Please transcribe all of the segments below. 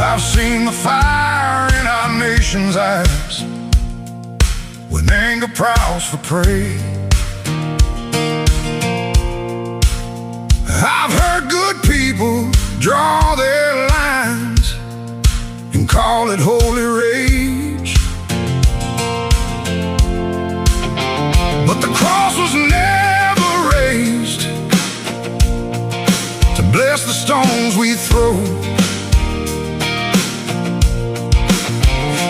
I've seen the fire in our nation's eyes when anger prowls for prey. I've heard good people draw their lines and call it holy rage. But the cross was never raised to bless the stones we throw.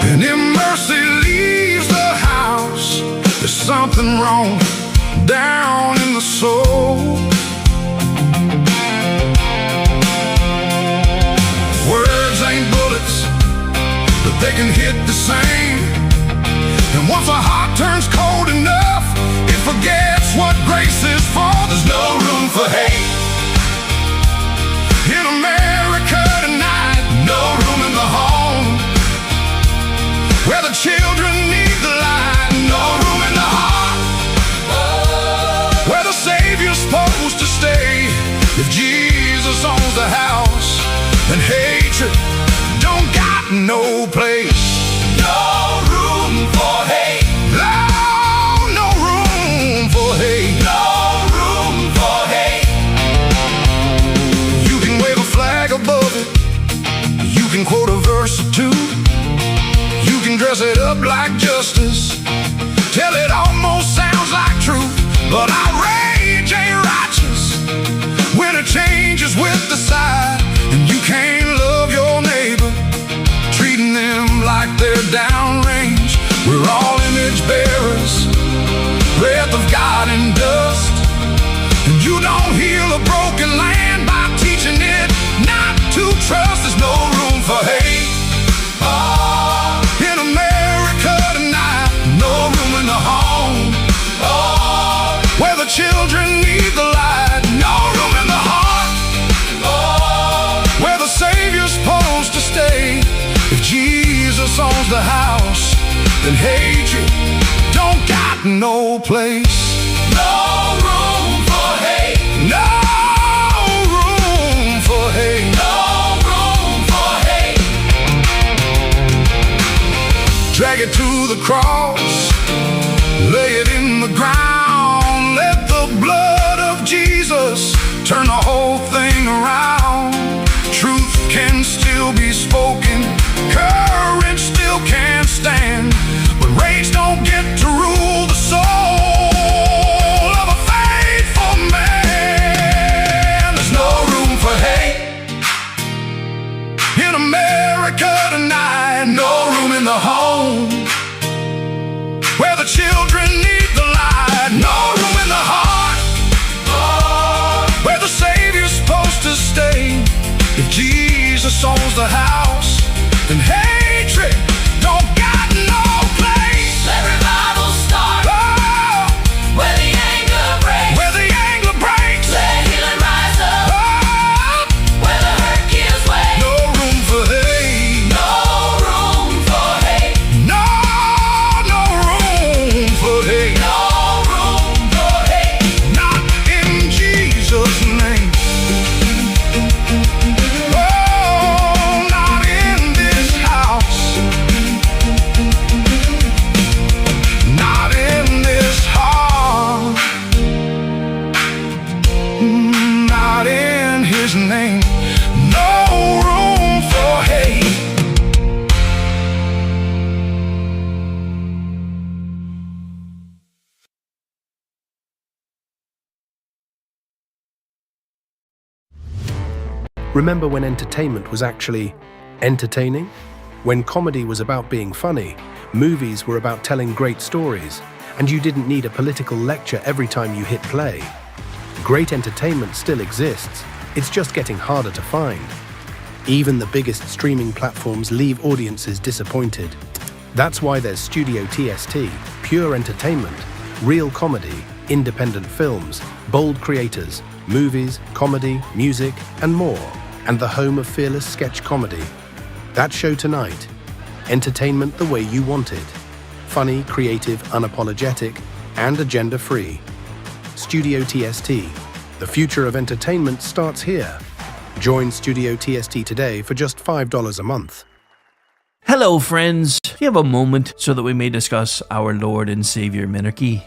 And if mercy leaves the house, there's something wrong down in the soul. Words ain't bullets, but they can hit the same. And once a heart turns cold enough, it forgets what grace is for. There's no room for hate in America tonight. No room in the home where the children need the light. No room in the heart where the Savior's supposed to stay. If Jesus owns the house, then hatred don't got no place. No room for hate. No, no room for hate. No room for hate. You can wave a flag above it, you can quote a verse or two, you can dress it up like justice till it almost sounds like truth. But outrage ain't righteous when it changes with the side. And you can't love your neighbor treating them like they're downrange. We're all image bearers, breath of God and dust. And you don't heal a broken land by teaching it not to trust. There's no room for hate in America tonight. No room in the home where the children need the light. No room in the heart where the Savior's supposed to stay. If Jesus owns the house, then hatred don't got no place. No room for hate. No room for hate. No room for hate. Drag it to the cross, lay it in the ground. Let the blood of Jesus turn the whole thing around. Truth can still be spoken, courage still can stand, but rage don't get to rule the soul of a faithful man. There's no room for hate in America tonight. No room in the home where the children need the light. No room in the heart where the Savior's supposed to stay. If Jesus owns the house, then hatred don't got no place. Let revival start where the anger breaks. Where the anger breaks. Let healing rise up where the hurt gives way. No room for hate. No room for hate. No, no room for hate. No room for hate. Not in Jesus' name. Oh, not in this house. Not in this heart. Not in His name. No room for hate. Remember when entertainment was actually entertaining? When comedy was about being funny? Movies were about telling great stories, and you didn't need a political lecture every time you hit play. Great entertainment still exists, it's just getting harder to find. Even the biggest streaming platforms leave audiences disappointed. That's why there's Studio TST, pure entertainment, real comedy, independent films, bold creators, movies, comedy, music, and more, and the home of fearless sketch comedy. That show tonight. Entertainment the way you want it. Funny, creative, unapologetic, and agenda-free. Studio TST. The future of entertainment starts here. Join Studio TST today for just $5 a month. Hello, friends. Do you have a moment so that we may discuss our Lord and Savior Minarchy?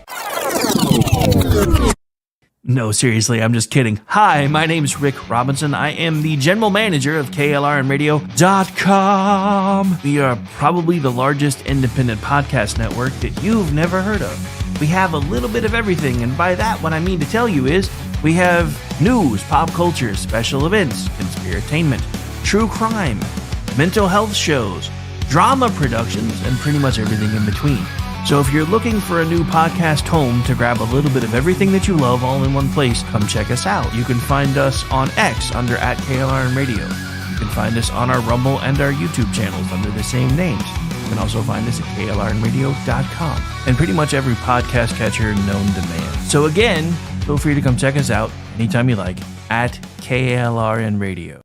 No, seriously, I'm just kidding. Hi, my name's Rick Robinson. I am the general manager of KLRNradio.com. We are probably the largest independent podcast network that you've never heard of. We have a little bit of everything, and by that, what I mean to tell you is we have news, pop culture, special events, conspiratainment, true crime, mental health shows, drama productions, and pretty much everything in between. So if you're looking for a new podcast home to grab a little bit of everything that you love all in one place, come check us out. You can find us on X under @KLRNradio. You can find us on our Rumble and our YouTube channels under the same names. You can also find us at KLRNradio.com and pretty much every podcast catcher known to man. So again, feel free to come check us out anytime you like at KLRNradio.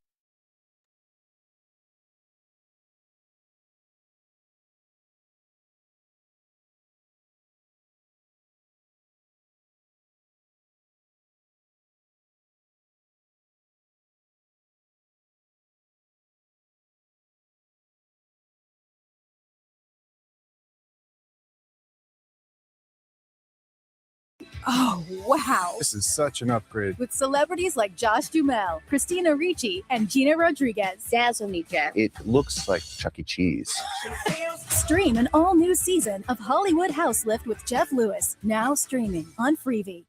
Oh, wow. This is such an upgrade. With celebrities like Josh Duhamel, Christina Ricci, and Gina Rodriguez. It looks like Chuck E. Cheese. Stream an all-new season of Hollywood House Lift with Jeff Lewis, now streaming on Freevee.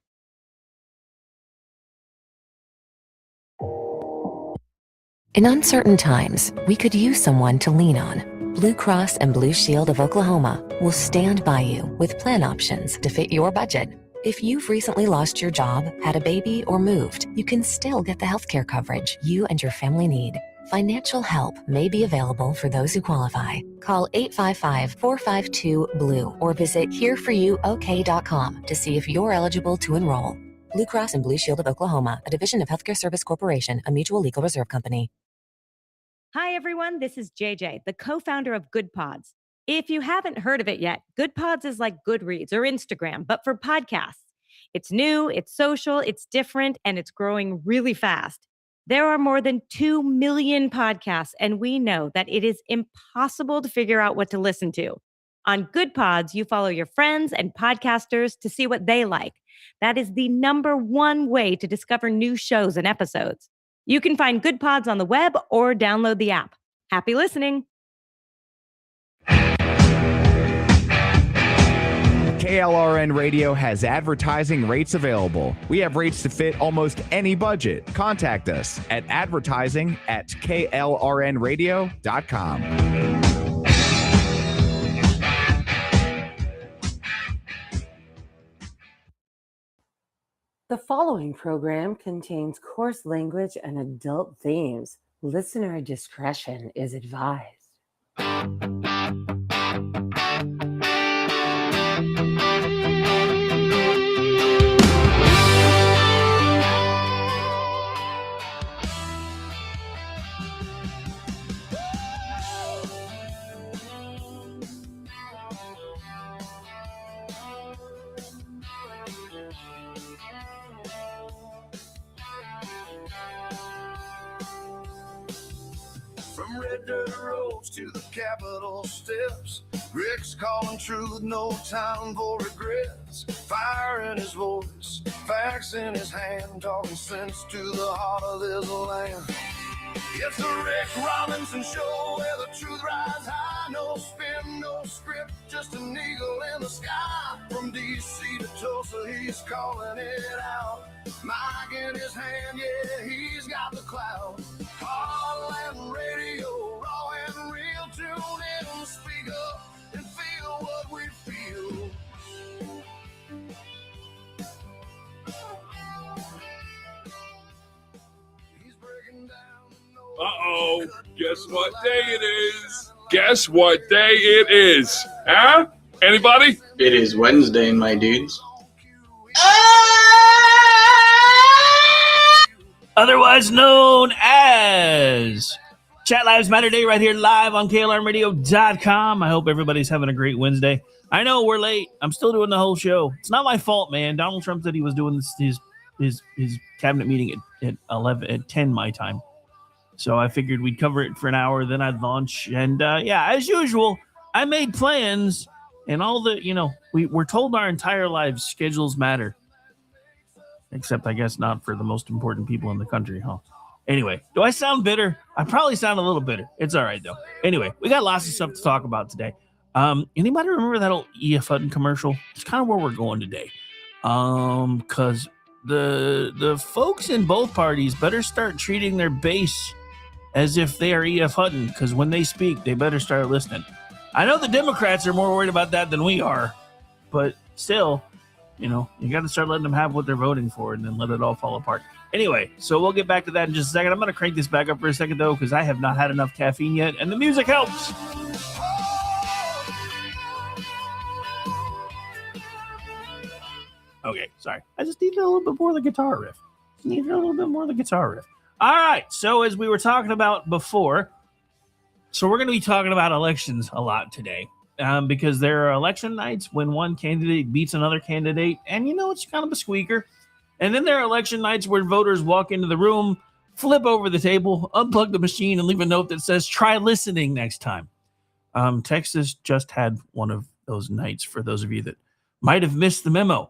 In uncertain times, we could use someone to lean on. Blue Cross and Blue Shield of Oklahoma will stand by you with plan options to fit your budget. If you've recently lost your job, had a baby, or moved, you can still get the healthcare coverage you and your family need. Financial help may be available for those who qualify. Call 855-452-BLUE or visit hereforyouok.com to see if you're eligible to enroll. Blue Cross and Blue Shield of Oklahoma, a division of Healthcare Service Corporation, a mutual legal reserve company. Hi, everyone. This is JJ, the co-founder of Good Pods. If you haven't heard of it yet, Good Pods is like Goodreads or Instagram, but for podcasts. It's new, it's social, it's different, and it's growing really fast. There are more than 2 million podcasts, and we know that it is impossible to figure out what to listen to. On Good Pods, you follow your friends and podcasters to see what they like. That is the #1 way to discover new shows and episodes. You can find Good Pods on the web or download the app. Happy listening. KLRN Radio has advertising rates available. We have rates to fit almost any budget. Contact us at advertising@klrnradio.com. The following program contains coarse language and adult themes. Listener discretion is advised. From red dirt roads to the Capitol steps, Rick's calling truth, no time for regrets. Fire in his voice, facts in his hand, talking sense to the heart of this land. It's the Rick Robinson Show, where the truth rides high. No spin, no script, just an eagle in the sky. From D.C. to Tulsa, he's calling it out. Mic in his hand, yeah, he's got the clout. Heartland Radio, raw and real, tune in, speak up and feel Uh-oh. Guess what day it is? Guess what day it is? Huh? Anybody? It is Wednesday, my dudes. Otherwise known as Chat Lives Matter Day right here live on KLRMradio.com. I hope everybody's having a great Wednesday. I know we're late. I'm still doing the whole show. It's not my fault, man. Donald Trump said he was doing his cabinet meeting at 10 my time. So I figured we'd cover it for an hour, then I'd launch. And as usual, I made plans and all the, we're told our entire lives schedules matter. Except I guess not for the most important people in the country, huh? Anyway, do I sound bitter? I probably sound a little bitter. It's all right, though. Anyway, we got lots of stuff to talk about today. Anybody remember that old E.F. Hutton commercial? It's kind of where we're going today. Because the folks in both parties better start treating their base as if they are E.F. Hutton, because when they speak, they better start listening. I know the Democrats are more worried about that than we are, but still, you got to start letting them have what they're voting for and then let it all fall apart. Anyway, so we'll get back to that in just a second. I'm going to crank this back up for a second, though, because I have not had enough caffeine yet, and the music helps. Okay, sorry. I just needed a little bit more of the guitar riff. All right, so as we were talking about before, so we're going to be talking about elections a lot today. Because there are election nights when one candidate beats another candidate, and it's kind of a squeaker. And then there are election nights where voters walk into the room, flip over the table, unplug the machine, and leave a note that says, try listening next time. Texas just had one of those nights for those of you that might have missed the memo.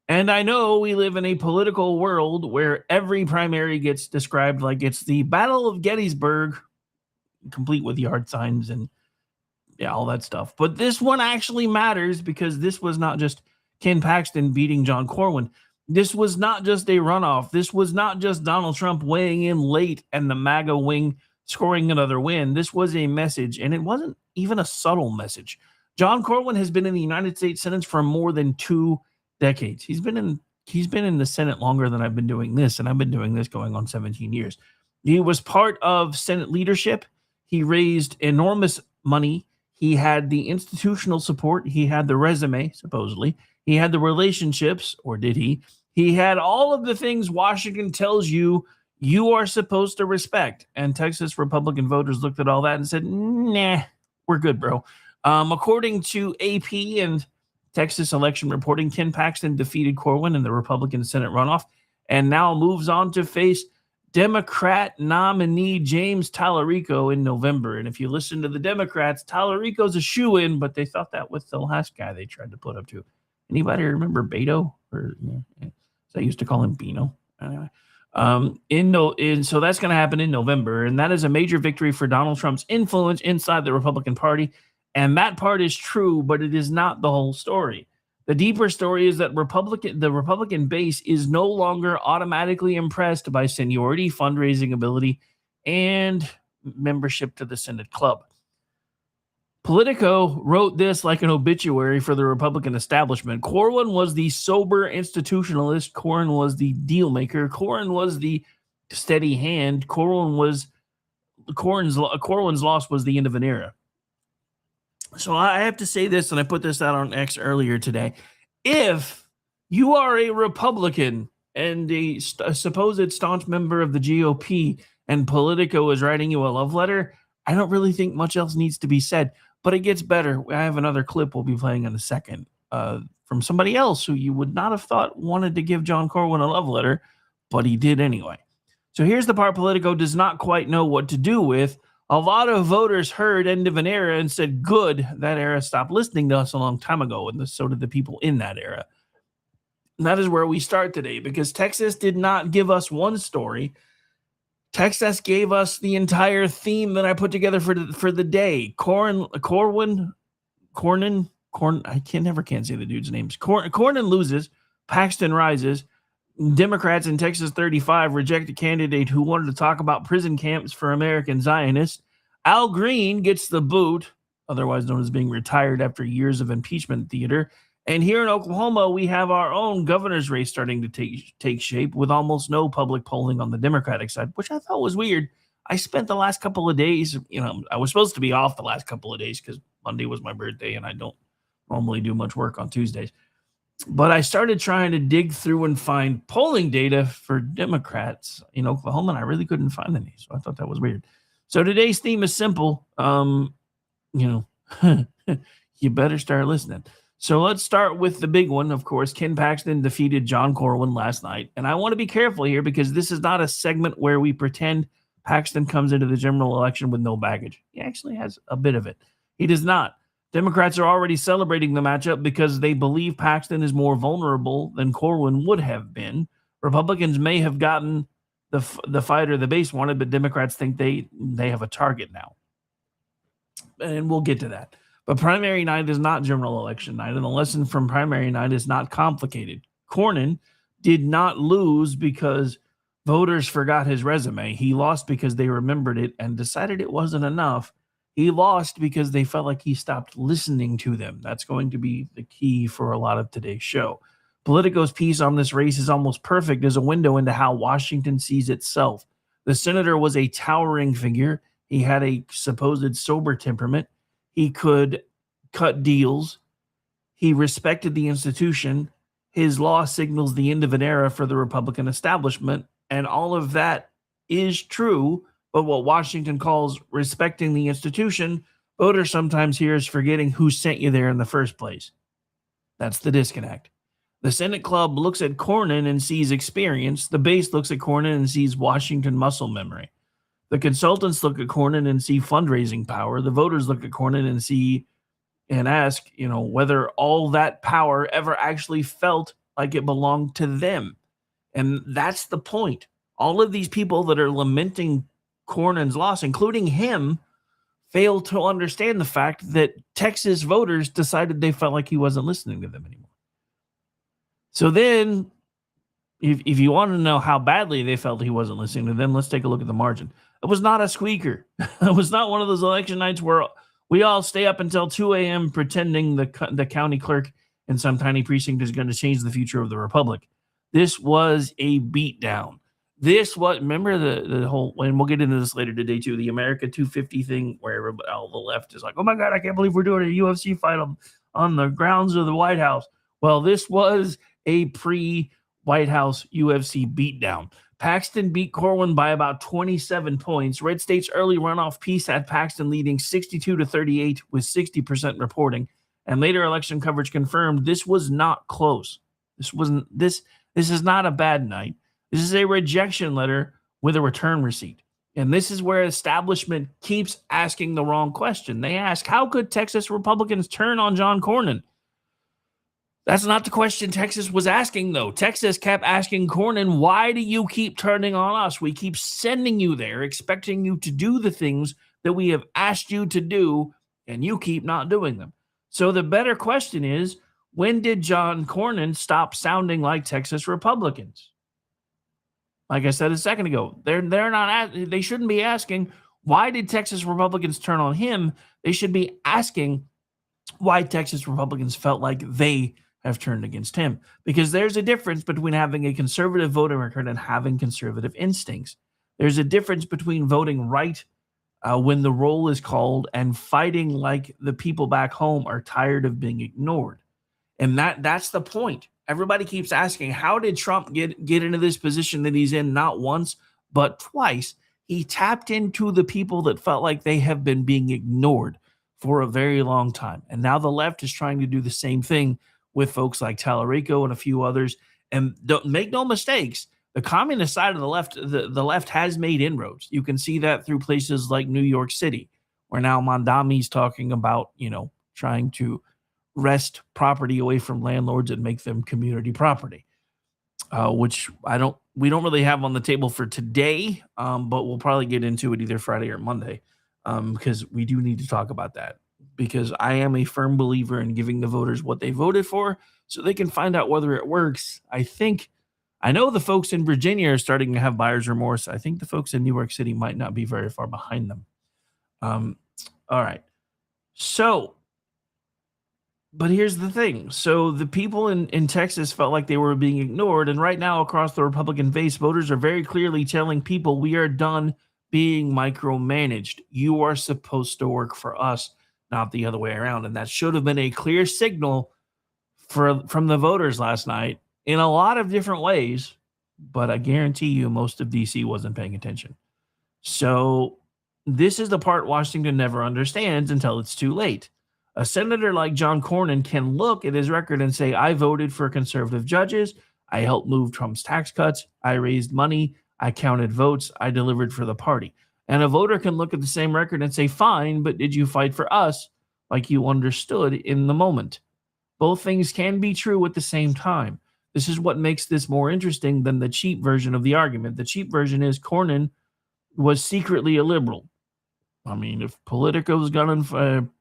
And I know we live in a political world where every primary gets described like it's the Battle of Gettysburg, complete with yard signs and all that stuff. But this one actually matters because this was not just Ken Paxton beating John Cornyn. This was not just a runoff. This was not just Donald Trump weighing in late and the MAGA wing scoring another win. This was a message, and it wasn't even a subtle message. John Cornyn has been in the United States Senate for more than 2 decades. He's been in the Senate longer than I've been doing this, and I've been doing this going on 17 years. He was part of Senate leadership. He raised enormous money. He had the institutional support. He had the resume, supposedly. He had the relationships, or did he? He had all of the things Washington tells you are supposed to respect. And Texas Republican voters looked at all that and said, nah, we're good, bro. According to AP and Texas election reporting, Ken Paxton defeated Cornyn in the Republican Senate runoff and now moves on to face Democrat nominee James Talarico in November. And if you listen to the Democrats, Talarico's a shoo-in, but they thought that was the last guy they tried to put up to. Anybody remember Beto? I used to call him Bino. Anyway, so that's going to happen in November, and that is a major victory for Donald Trump's influence inside the Republican Party. And that part is true, but it is not the whole story. The deeper story is that the Republican base is no longer automatically impressed by seniority, fundraising ability, and membership to the Senate club. Politico wrote this like an obituary for the Republican establishment. Cornyn was the sober institutionalist. Cornyn was the deal maker. Cornyn was the steady hand. Cornyn's loss was the end of an era. So I have to say this, and I put this out on X earlier today. If you are a Republican and a supposed staunch member of the GOP and Politico is writing you a love letter, I don't really think much else needs to be said. But it gets better. I have another clip we'll be playing in a second from somebody else who you would not have thought wanted to give John Cornyn a love letter, but he did anyway. So here's the part Politico does not quite know what to do with. A lot of voters heard end of an era and said, good, that era stopped listening to us a long time ago, and so did the people in that era. And that is where we start today, because Texas did not give us one story. Texas gave us the entire theme that I put together for the day. Cornyn, I can't say the dude's names. Cornyn loses, Paxton rises. Democrats in Texas 35 reject a candidate who wanted to talk about prison camps for American Zionists. Al Green gets the boot, otherwise known as being retired after years of impeachment theater. And here in Oklahoma, we have our own governor's race starting to take shape with almost no public polling on the Democratic side, which I thought was weird. I spent the last couple of days, I was supposed to be off the last couple of days because Monday was my birthday and I don't normally do much work on Tuesdays. But I started trying to dig through and find polling data for Democrats in Oklahoma, and I really couldn't find any. So I thought that was weird. So today's theme is simple. You better start listening. So let's start with the big one, of course. Ken Paxton defeated John Corwin last night. And I want to be careful here because this is not a segment where we pretend Paxton comes into the general election with no baggage. He actually has a bit of it. He does not. Democrats are already celebrating the matchup because they believe Paxton is more vulnerable than Corwin would have been. Republicans may have gotten the fighter the base wanted, but Democrats think they have a target now. And we'll get to that. But primary night is not general election night, and the lesson from primary night is not complicated. Cornyn did not lose because voters forgot his resume. He lost because they remembered it and decided it wasn't enough. He lost because they felt like he stopped listening to them. That's going to be the key for a lot of today's show. Politico's piece on this race is almost perfect as a window into how Washington sees itself. The senator was a towering figure. He had a supposed sober temperament. He could cut deals. He respected the institution. His law signals the end of an era for the Republican establishment. And all of that is true. But what Washington calls respecting the institution, voters sometimes hear as forgetting who sent you there in the first place. That's the disconnect. The Senate Club looks at Cornyn and sees experience. The base looks at Cornyn and sees Washington muscle memory. The consultants look at Cornyn and see fundraising power. The voters look at Cornyn and see and ask, whether all that power ever actually felt like it belonged to them. And that's the point. All of these people that are lamenting Cornyn's loss, including him, fail to understand the fact that Texas voters decided they felt like he wasn't listening to them anymore. So then, if you want to know how badly they felt he wasn't listening to them, let's take a look at the margin. It was not a squeaker. It was not one of those election nights where we all stay up until 2 a.m. pretending the county clerk in some tiny precinct is going to change the future of the republic. This was a beatdown. Remember the whole, and we'll get into this later today too, the America 250 thing where all the left is like, oh my God, I can't believe we're doing a UFC fight on the grounds of the White House. Well, this was a pre-White House UFC beatdown. Paxton beat Corwin by about 27 points. Red State's early runoff piece had Paxton leading 62-38 with 60% reporting. And later election coverage confirmed this was not close. This is not a bad night. This is a rejection letter with a return receipt. And this is where establishment keeps asking the wrong question. They ask, how could Texas Republicans turn on John Cornyn? That's not the question Texas was asking, though. Texas kept asking Cornyn, why do you keep turning on us? We keep sending you there, expecting you to do the things that we have asked you to do, and you keep not doing them. So the better question is, when did John Cornyn stop sounding like Texas Republicans? Like I said a second ago, they shouldn't be asking, why did Texas Republicans turn on him? They should be asking why Texas Republicans felt like they have turned against him, because there's a difference between having a conservative voting record and having conservative instincts. There's a difference between voting right when the roll is called and fighting like the people back home are tired of being ignored. And that's the point. Everybody keeps asking, how did Trump get into this position that he's in not once, but twice? He tapped into the people that felt like they have been being ignored for a very long time. And now the left is trying to do the same thing with folks like Talarico and a few others. And don't make no mistakes, the communist side of the left, the left has made inroads. You can see that through places like New York City, where now Mondami's talking about, trying to wrest property away from landlords and make them community property, which we don't really have on the table for today, but we'll probably get into it either Friday or Monday, because we do need to talk about that, because I am a firm believer in giving the voters what they voted for so they can find out whether it works. I know the folks in Virginia are starting to have buyer's remorse. I think the folks in New York City might not be very far behind them. All right. But here's the thing. So the people in Texas felt like they were being ignored. And right now across the Republican base, voters are very clearly telling people we are done being micromanaged. You are supposed to work for us, not the other way around. And that should have been a clear signal from the voters last night in a lot of different ways. But I guarantee you most of DC wasn't paying attention. So this is the part Washington never understands until it's too late. A senator like John Cornyn can look at his record and say, I voted for conservative judges. I helped move Trump's tax cuts. I raised money. I counted votes. I delivered for the party. And a voter can look at the same record and say, fine, but did you fight for us like you understood in the moment? Both things can be true at the same time. This is what makes this more interesting than the cheap version of the argument. The cheap version is Cornyn was secretly a liberal. I mean, if Politico's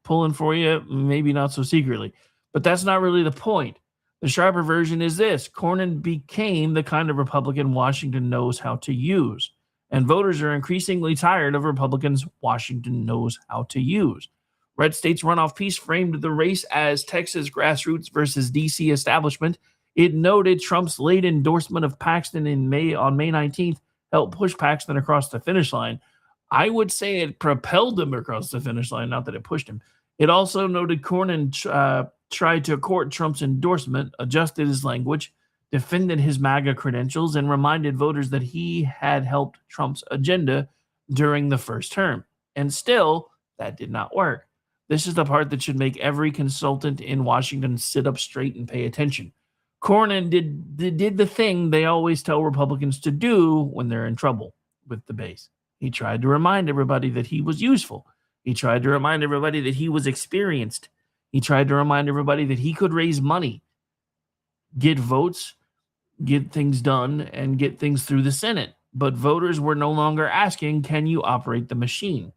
pulling for you, maybe not so secretly. But that's not really the point. The sharper version is this. Cornyn became the kind of Republican Washington knows how to use. And voters are increasingly tired of Republicans Washington knows how to use. Red State's runoff piece framed the race as Texas grassroots versus D.C. establishment. It noted Trump's late endorsement of Paxton on May 19th helped push Paxton across the finish line. I would say it propelled him across the finish line, not that it pushed him. It also noted Cornyn tried to court Trump's endorsement, adjusted his language, defended his MAGA credentials, and reminded voters that he had helped Trump's agenda during the first term. And still, that did not work. This is the part that should make every consultant in Washington sit up straight and pay attention. Cornyn did the thing they always tell Republicans to do when they're in trouble with the base. He tried to remind everybody that he was useful. He tried to remind everybody that he was experienced. He tried to remind everybody that he could raise money, get votes, get things done, and get things through the Senate. But voters were no longer asking, can you operate the machine?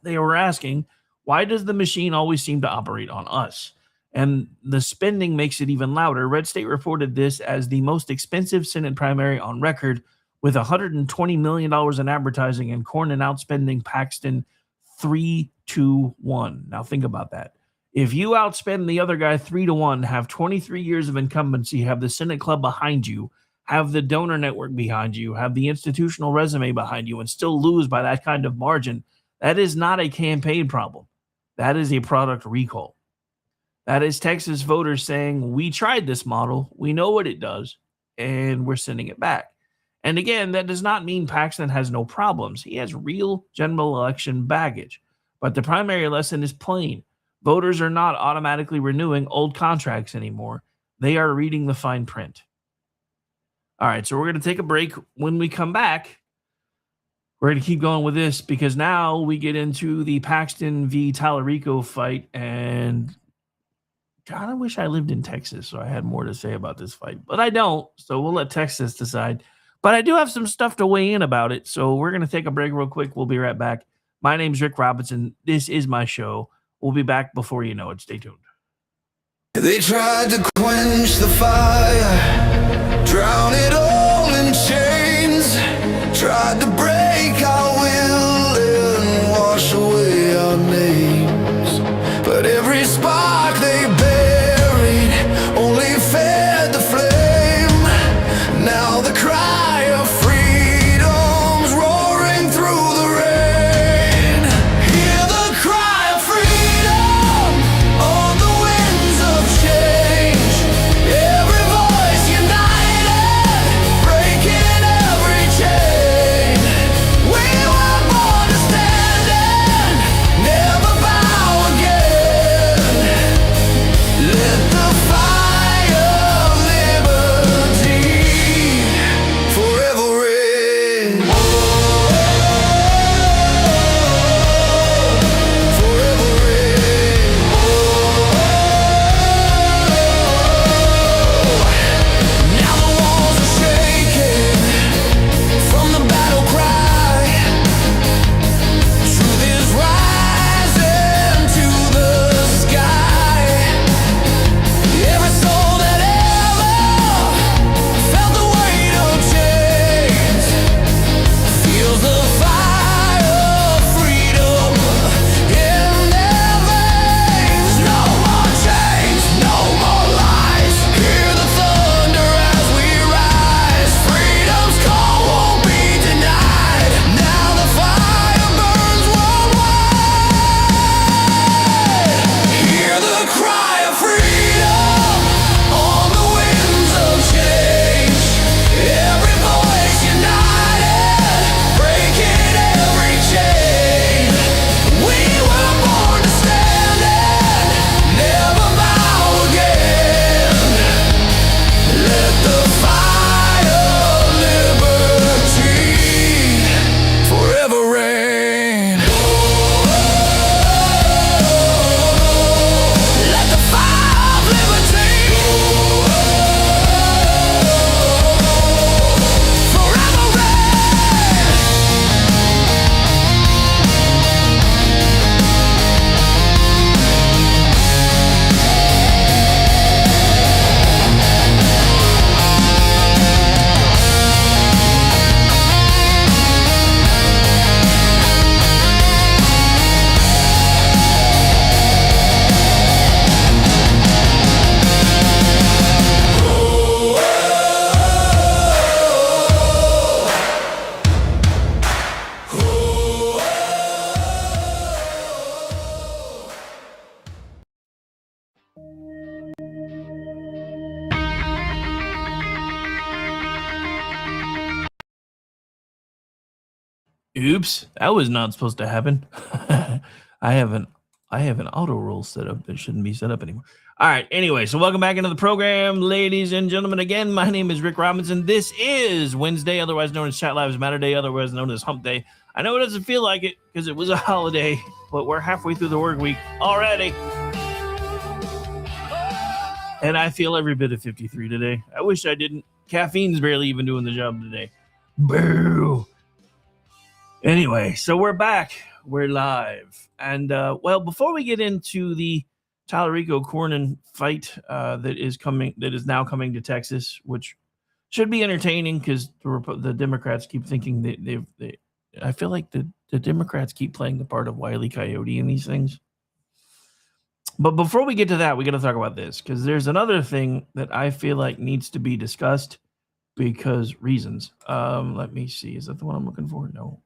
They were asking, why does the machine always seem to operate on us? And the spending makes it even louder. Red State reported this as the most expensive Senate primary on record, with $120 million in advertising and Cornyn outspending Paxton 3-1. Now think about that. If you outspend the other guy 3-1, have 23 years of incumbency, have the Senate club behind you, have the donor network behind you, have the institutional resume behind you, and still lose by that kind of margin, that is not a campaign problem. That is a product recall. That is Texas voters saying, we tried this model, we know what it does, and we're sending it back. And again, that does not mean Paxton has no problems. He has real general election baggage. But the primary lesson is plain. Voters are not automatically renewing old contracts anymore. They are reading the fine print. All right, so we're going to take a break. When we come back, we're going to keep going with this because now we get into the Paxton v. Talarico fight. And God, I wish I lived in Texas so I had more to say about this fight. But I don't, so we'll let Texas decide. But I do have some stuff to weigh in about it. So we're going to take a break real quick. We'll be right back. My name's Rick Robinson. This is my show. We'll be back before you know it. Stay tuned. They tried to quench the fire, drown it all in chains, tried to break our will and wash away our names. But every spark they buried only fed the flame. Now the cry of freedom's roaring through the rain. Hear the cry of freedom on the winds of change. Every voice united, breaking every chain. Oops, that was not supposed to happen. I have an auto roll set up that shouldn't be set up anymore. All right, anyway, so welcome back into the program, ladies and gentlemen. Again, my name is Rick Robinson. This is Wednesday, otherwise known as Chat Lives Matter Day, otherwise known as Hump Day. I know it doesn't feel like it because it was a holiday, but we're halfway through the work week already. And I feel every bit of 53 today. I wish I didn't. Caffeine's barely even doing the job today. Boo! Anyway, so we're back. We're live. And, well, before we get into the Talarico-Cornyn fight that is now coming to Texas, which should be entertaining because the Democrats keep thinking that I feel like the Democrats keep playing the part of Wile E. Coyote in these things. But before we get to that, we got to talk about this because there's another thing that I feel like needs to be discussed because reasons. Let me see. Is that the one I'm looking for? No.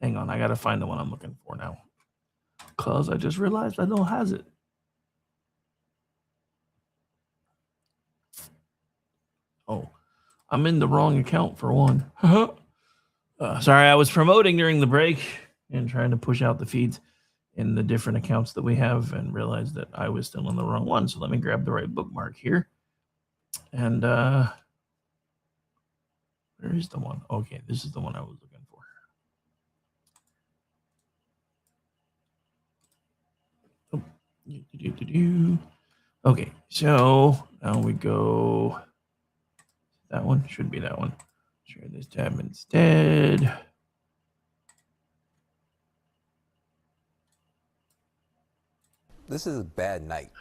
Hang on. I got to find the one I'm looking for now because I just realized I don't have it. Oh, I'm in the wrong account for one. Sorry, I was promoting during the break and trying to push out the feeds in the different accounts that we have and realized that I was still on the wrong one. So let me grab the right bookmark here. And where is the one? Okay, this is the one I was looking for. Okay, so now we go. That one should be that one. Share this tab instead. This is a bad night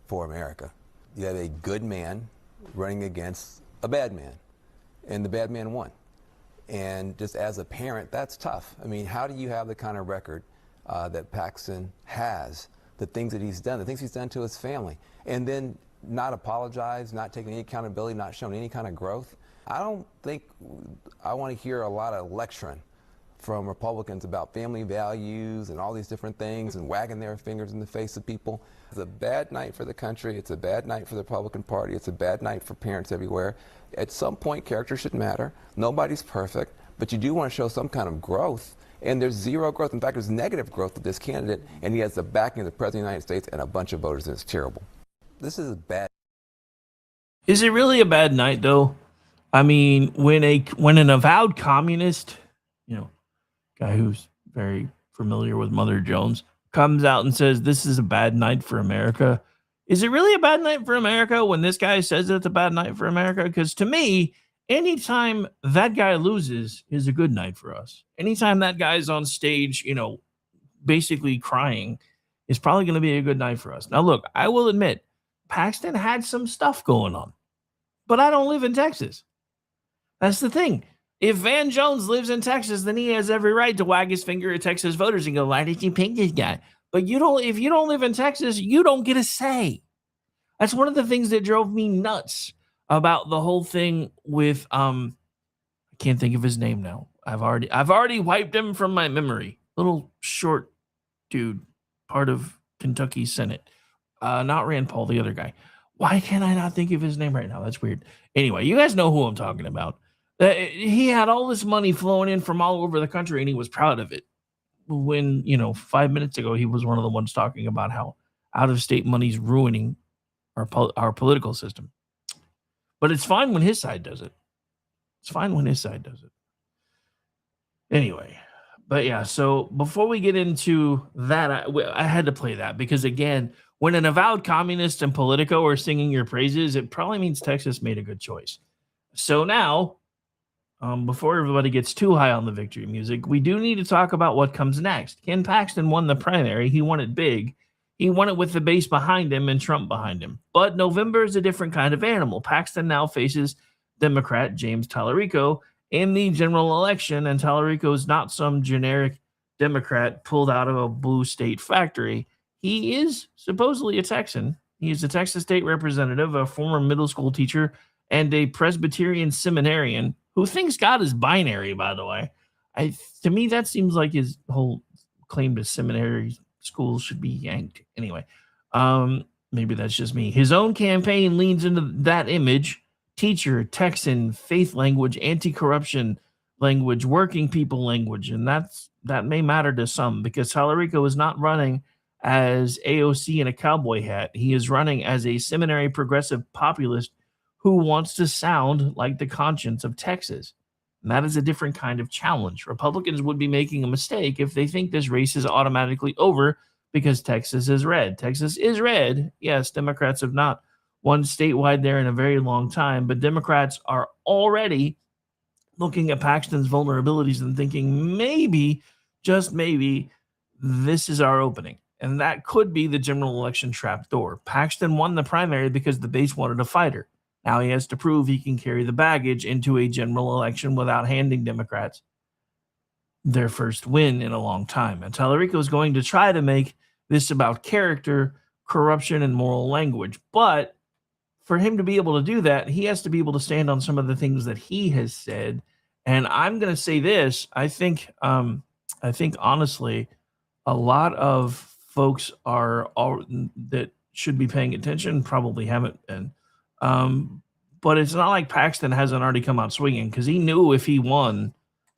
for America. You have a good man running against a bad man, and the bad man won. And just as a parent, that's tough. I mean, how do you have the kind of record that Paxton has, the things that he's done, the things he's done to his family, and then not apologize, not taking any accountability, not showing any kind of growth? I don't think I want to hear a lot of lecturing from Republicans about family values and all these different things and wagging their fingers in the face of people. It's a bad night for the country. It's a bad night for the Republican Party. It's a bad night for parents everywhere. At some point, character should matter. Nobody's perfect, but you do want to show some kind of growth. And there's zero growth. In fact, there's negative growth with this candidate, and he has the backing of the President of the United States and a bunch of voters, and it's terrible. This is a bad. Is it really a bad night, though? I mean, when an avowed communist, guy who's very familiar with Mother Jones, comes out and says this is a bad night for America. Is it really a bad night for America when this guy says it's a bad night for America? Because to me, anytime that guy loses is a good night for us. Anytime that guy's on stage, basically crying is probably going to be a good night for us. Now, look, I will admit, Paxton had some stuff going on, but I don't live in Texas. That's the thing. If Van Jones lives in Texas, then he has every right to wag his finger at Texas voters and go, why did you pick this guy? But if you don't live in Texas, you don't get a say. That's one of the things that drove me nuts about the whole thing with I can't think of his name now. I've already wiped him from my memory. Little short dude, part of Kentucky Senate. Not Rand Paul, the other guy. Why can't I not think of his name right now? That's weird. Anyway, you guys know who I'm talking about. He had all this money flowing in from all over the country, and he was proud of it. When, 5 minutes ago, he was one of the ones talking about how out-of-state money's ruining our political system. But it's fine when his side does it. Anyway, but yeah, so before we get into that, I had to play that because, again, when an avowed communist and Politico are singing your praises, it probably means Texas made a good choice. So now, before everybody gets too high on the victory music, we do need to talk about what comes next. Ken Paxton won the primary. He won it big. He won it with the base behind him and Trump behind him. But November is a different kind of animal. Paxton now faces Democrat James Talarico in the general election, and Talarico is not some generic Democrat pulled out of a blue state factory. He is supposedly a Texan. He is a Texas state representative, a former middle school teacher, and a Presbyterian seminarian who thinks God is binary, by the way. To me, that seems like his whole claim to seminary schools should be yanked. Anyway, maybe that's just me. His own campaign leans into that image. Teacher, Texan, faith language, anti-corruption, language, working people language, and that may matter to some because Talarico is not running as AOC in a cowboy hat. He is running as a seminary progressive populist who wants to sound like the conscience of Texas. And that is a different kind of challenge. Republicans would be making a mistake if they think this race is automatically over because Texas is red. Texas is red. Yes, Democrats have not won statewide there in a very long time, but Democrats are already looking at Paxton's vulnerabilities and thinking maybe, just maybe, this is our opening. And that could be the general election trapdoor. Paxton won the primary because the base wanted a fighter. Now he has to prove he can carry the baggage into a general election without handing Democrats their first win in a long time. And Talarico is going to try to make this about character, corruption, and moral language. But for him to be able to do that, he has to be able to stand on some of the things that he has said. And I'm going to say this. I think honestly, a lot of folks that should be paying attention probably haven't been. But it's not like Paxton hasn't already come out swinging because he knew if he won,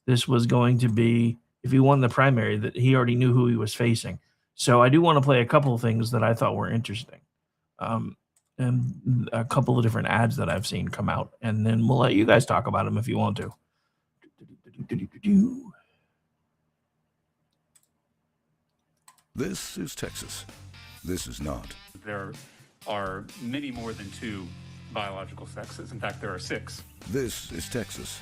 this was going to be, if he won the primary, that he already knew who he was facing. So I do want to play a couple of things that I thought were interesting. And a couple of different ads that I've seen come out. And then we'll let you guys talk about them if you want to. This is Texas. This is not. There are many more than 2 biological sexes. In fact, there are 6. This is Texas.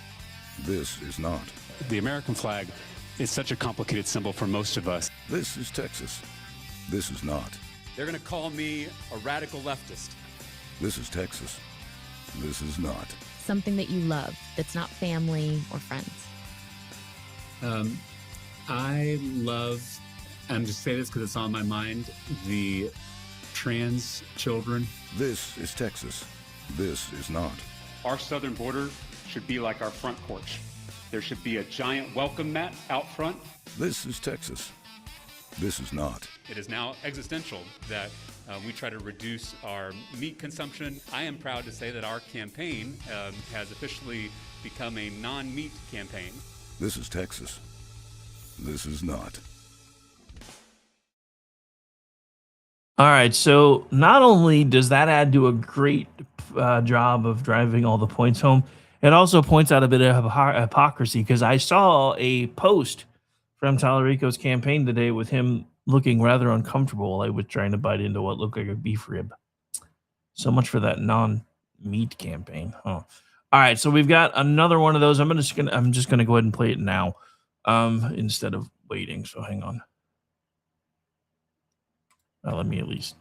This is not. The American flag is such a complicated symbol for most of us. This is Texas. This is not. They're going to call me a radical leftist. This is Texas. This is not. Something that you love that's not family or friends. I love, I'm just saying this because it's on my mind, the trans children. This is Texas. This is not. Our southern border should be like our front porch. There should be a giant welcome mat out front. This is Texas. This is not. It is now existential that we try to reduce our meat consumption. I am proud to say that our campaign has officially become a non-meat campaign. This is Texas. This is not. All right, so not only does that ad do a great job of driving all the points home, it also points out a bit of hypocrisy because I saw a post from Talarico's campaign today with him looking rather uncomfortable while I was trying to bite into what looked like a beef rib. So much for that non-meat campaign. Huh. All right, so we've got another one of those. I'm just gonna go ahead and play it now instead of waiting. So hang on. Let me at least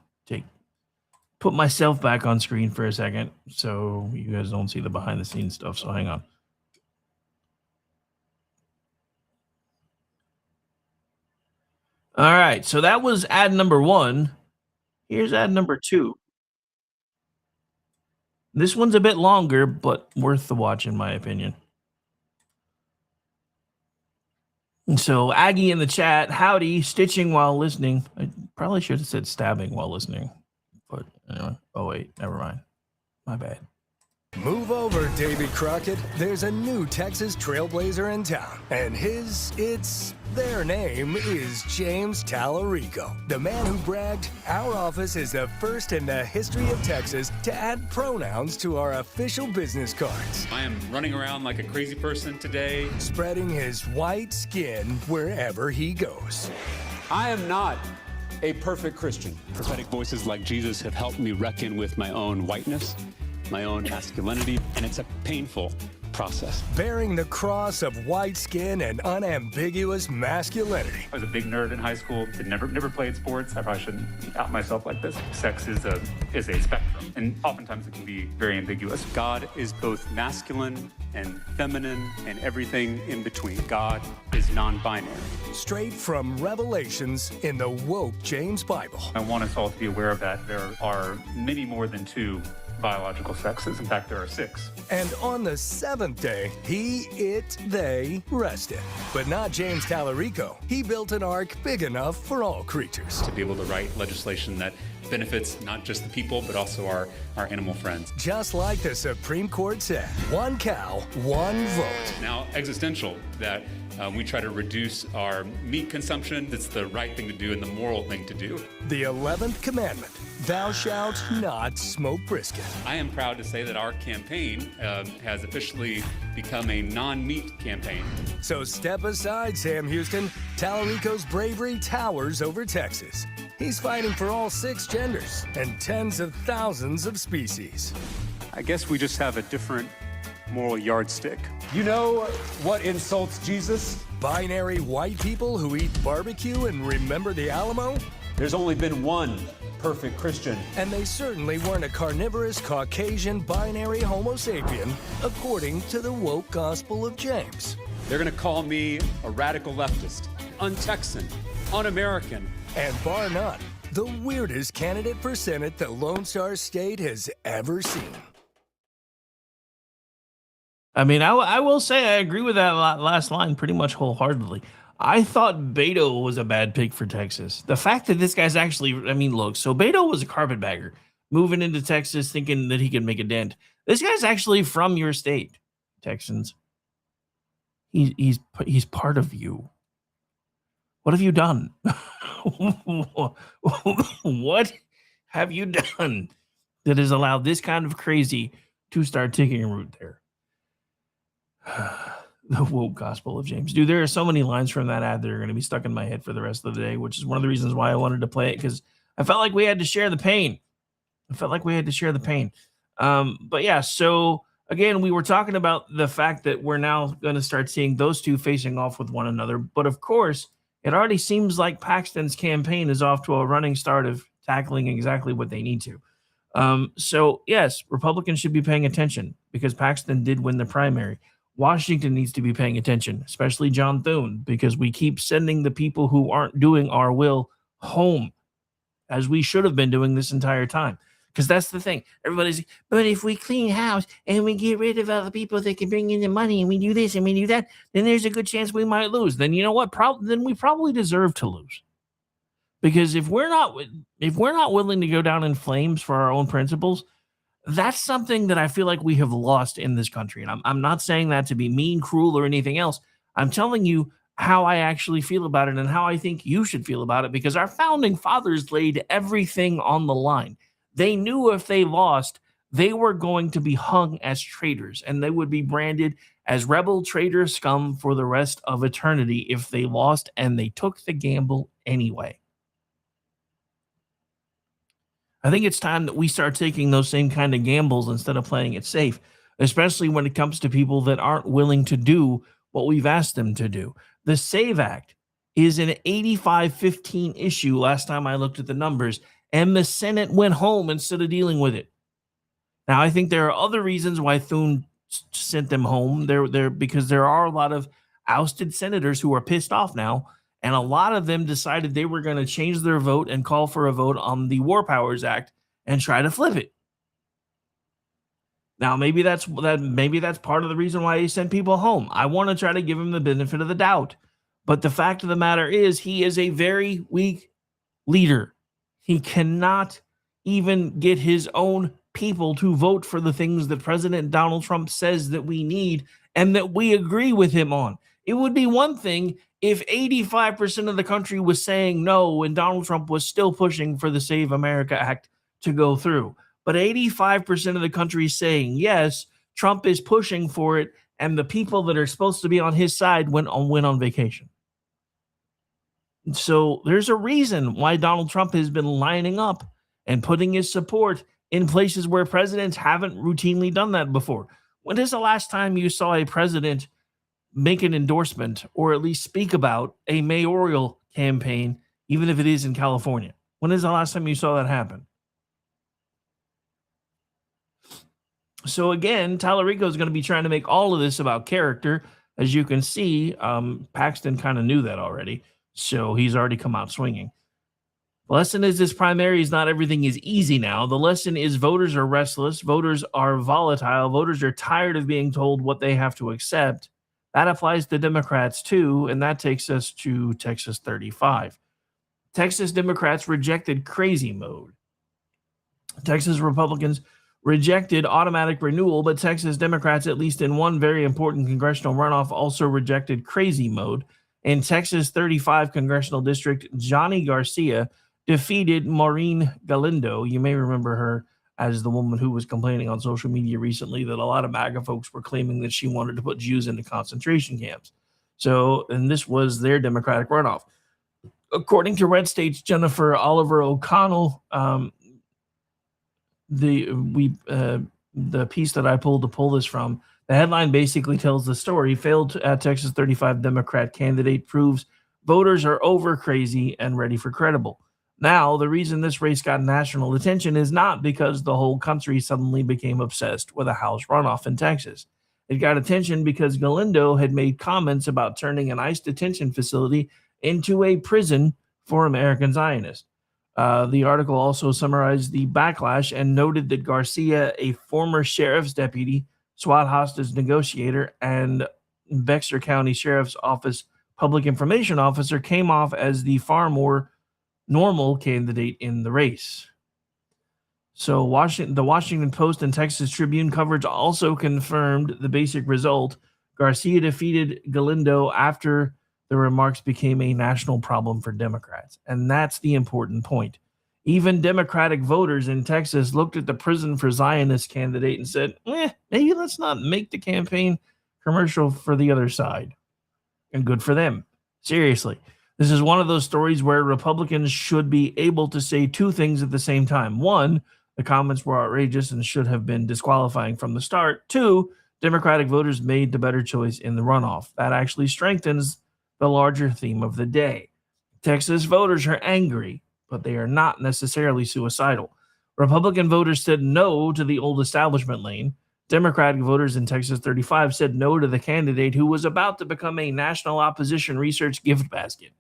put myself back on screen for a second so you guys don't see the behind the scenes stuff. So hang on. All right, so that was ad number 1. Here's ad number 2. This one's a bit longer, but worth the watch in my opinion. And so Aggie in the chat, howdy, stitching while listening. I probably should have said stabbing while listening, but anyway. Oh wait, never mind. My bad. Move over, David Crockett. There's a new Texas trailblazer in town, and their name is James Talarico. The man who bragged, our office is the first in the history of Texas to add pronouns to our official business cards. I am running around like a crazy person today, spreading his white skin wherever he goes. I am not a perfect Christian. Prophetic voices like Jesus have helped me reckon with my own whiteness, my own masculinity, and it's a painful process. Bearing the cross of white skin and unambiguous masculinity. I was a big nerd in high school, never played sports. I probably shouldn't out myself like this. Sex is a spectrum, and oftentimes it can be very ambiguous. God is both masculine and feminine and everything in between. God is non-binary. Straight from Revelations in the woke James Bible. I want us all to be aware of that. There are many more than 2 biological sexes. In fact, there are 6. And on the 7th day, they rested. But not James Talarico. He built an ark big enough for all creatures. To be able to write legislation that benefits not just the people, but also our animal friends. Just like the Supreme Court said, one cow, one vote. Now, existential, that we try to reduce our meat consumption. It's the right thing to do and the moral thing to do. The 11th commandment, thou shalt not smoke brisket. I am proud to say that our campaign has officially become a non-meat campaign. So step aside, Sam Houston. Talarico's bravery towers over Texas. He's fighting for all 6 genders and tens of thousands of species. I guess we just have a different moral yardstick. You know what insults Jesus? Binary white people who eat barbecue and remember the Alamo? There's only been one perfect Christian. And they certainly weren't a carnivorous Caucasian binary Homo sapien, according to the woke Gospel of James. They're gonna call me a radical leftist, un-Texan, un-American. And bar none, the weirdest candidate for Senate the Lone Star State has ever seen. I mean, I will say I agree with that last line pretty much wholeheartedly. I thought Beto was a bad pick for Texas. The fact that this guy's actually, I mean, look, so Beto was a carpetbagger moving into Texas thinking that he could make a dent. This guy's actually from your state, Texans. He's part of you. What have you done? What have you done that has allowed this kind of crazy to start taking root there? The woke Gospel of James. Dude, there are so many lines from that ad that are going to be stuck in my head for the rest of the day, which is one of the reasons why I wanted to play it, because I felt like we had to share the pain. But yeah, so again, we were talking about the fact that we're now going to start seeing those two facing off with one another. But of course, it already seems like Paxton's campaign is off to a running start of tackling exactly what they need to. So yes, Republicans should be paying attention because Paxton did win the primary. Washington needs to be paying attention, especially John Thune, because we keep sending the people who aren't doing our will home, as we should have been doing this entire time. Because that's the thing. Everybody's, but if we clean house and we get rid of all the people that can bring in the money and we do this and we do that, then there's a good chance we might lose. Then you know what? Then we probably deserve to lose. Because if we're not willing to go down in flames for our own principles, that's something that I feel like we have lost in this country. And I'm not saying that to be mean, cruel, or anything else. I'm telling you how I actually feel about it and how I think you should feel about it, because our founding fathers laid everything on the line. They knew if they lost, they were going to be hung as traitors, and they would be branded as rebel traitor scum for the rest of eternity if they lost, and they took the gamble anyway. I think it's time that we start taking those same kind of gambles instead of playing it safe, especially when it comes to people that aren't willing to do what we've asked them to do. The SAVE Act is an 85-15 issue last time I looked at the numbers, and the Senate went home instead of dealing with it. Now, I think there are other reasons why Thune sent them home. Because there are a lot of ousted senators who are pissed off now, and a lot of them decided they were going to change their vote and call for a vote on the War Powers Act and try to flip it. Now, maybe that's part of the reason why he sent people home. I want to try to give him the benefit of the doubt. But the fact of the matter is, he is a very weak leader. He cannot even get his own people to vote for the things that President Donald Trump says that we need and that we agree with him on. It would be one thing if 85% of the country was saying no and Donald Trump was still pushing for the Save America Act to go through. But 85% of the country is saying yes, Trump is pushing for it, and the people that are supposed to be on his side went on vacation. So there's a reason why Donald Trump has been lining up and putting his support in places where presidents haven't routinely done that before. When is the last time you saw a president make an endorsement or at least speak about a mayoral campaign, even if it is in California? When is the last time you saw that happen? So again, Talarico is going to be trying to make all of this about character. As you can see, Paxton kind of knew that already. So he's already come out swinging. The lesson is this primary is not everything is easy now. The lesson is voters are restless. Voters are volatile. Voters are tired of being told what they have to accept. That applies to Democrats too, and that takes us to Texas 35. Texas Democrats rejected crazy mode. Texas Republicans rejected automatic renewal, but Texas Democrats, at least in one very important congressional runoff, also rejected crazy mode. In Texas 35 congressional district, Johnny Garcia defeated Maureen Galindo. You may remember her as the woman who was complaining on social media recently that a lot of MAGA folks were claiming that she wanted to put Jews into concentration camps. So, and this was their Democratic runoff. According to Red State's Jennifer Oliver O'Connell, the piece that I pulled to pull this from, the headline basically tells the story. Failed at Texas 35 Democrat candidate proves voters are over crazy and ready for credible. Now, the reason this race got national attention is not because the whole country suddenly became obsessed with a House runoff in Texas. It got attention because Galindo had made comments about turning an ICE detention facility into a prison for American Zionists. The article also summarized the backlash and noted that Garcia, a former sheriff's deputy, SWAT hostage negotiator, and Bexar County Sheriff's Office public information officer, came off as the far more normal candidate in the race. So the Washington Post and Texas Tribune coverage also confirmed the basic result. Garcia defeated Galindo after the remarks became a national problem for Democrats. And that's the important point. Even Democratic voters in Texas looked at the prison for Zionist candidate and said, maybe let's not make the campaign commercial for the other side. And good for them. Seriously. This is one of those stories where Republicans should be able to say two things at the same time. One, the comments were outrageous and should have been disqualifying from the start. Two, Democratic voters made the better choice in the runoff. That actually strengthens the larger theme of the day. Texas voters are angry, but they are not necessarily suicidal. Republican voters said no to the old establishment lane. Democratic voters in Texas 35 said no to the candidate who was about to become a national opposition research gift basket.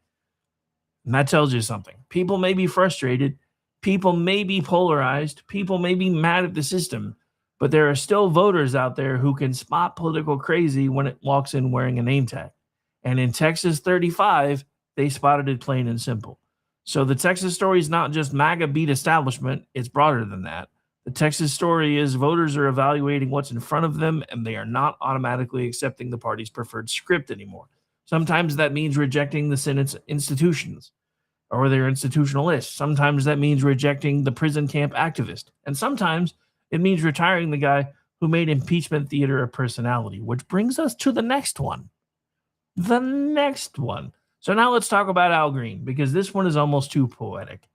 And that tells you something. People may be frustrated. People may be polarized. People may be mad at the system. But there are still voters out there who can spot political crazy when it walks in wearing a name tag. And in Texas 35, they spotted it plain and simple. So the Texas story is not just MAGA beat establishment. It's broader than that. The Texas story is voters are evaluating what's in front of them, and they are not automatically accepting the party's preferred script anymore. Sometimes that means rejecting the Senate's institutions or their institutionalists. Sometimes that means rejecting the prison camp activist. And sometimes it means retiring the guy who made impeachment theater a personality, which brings us to the next one. The next one. So now let's talk about Al Green, because this one is almost too poetic.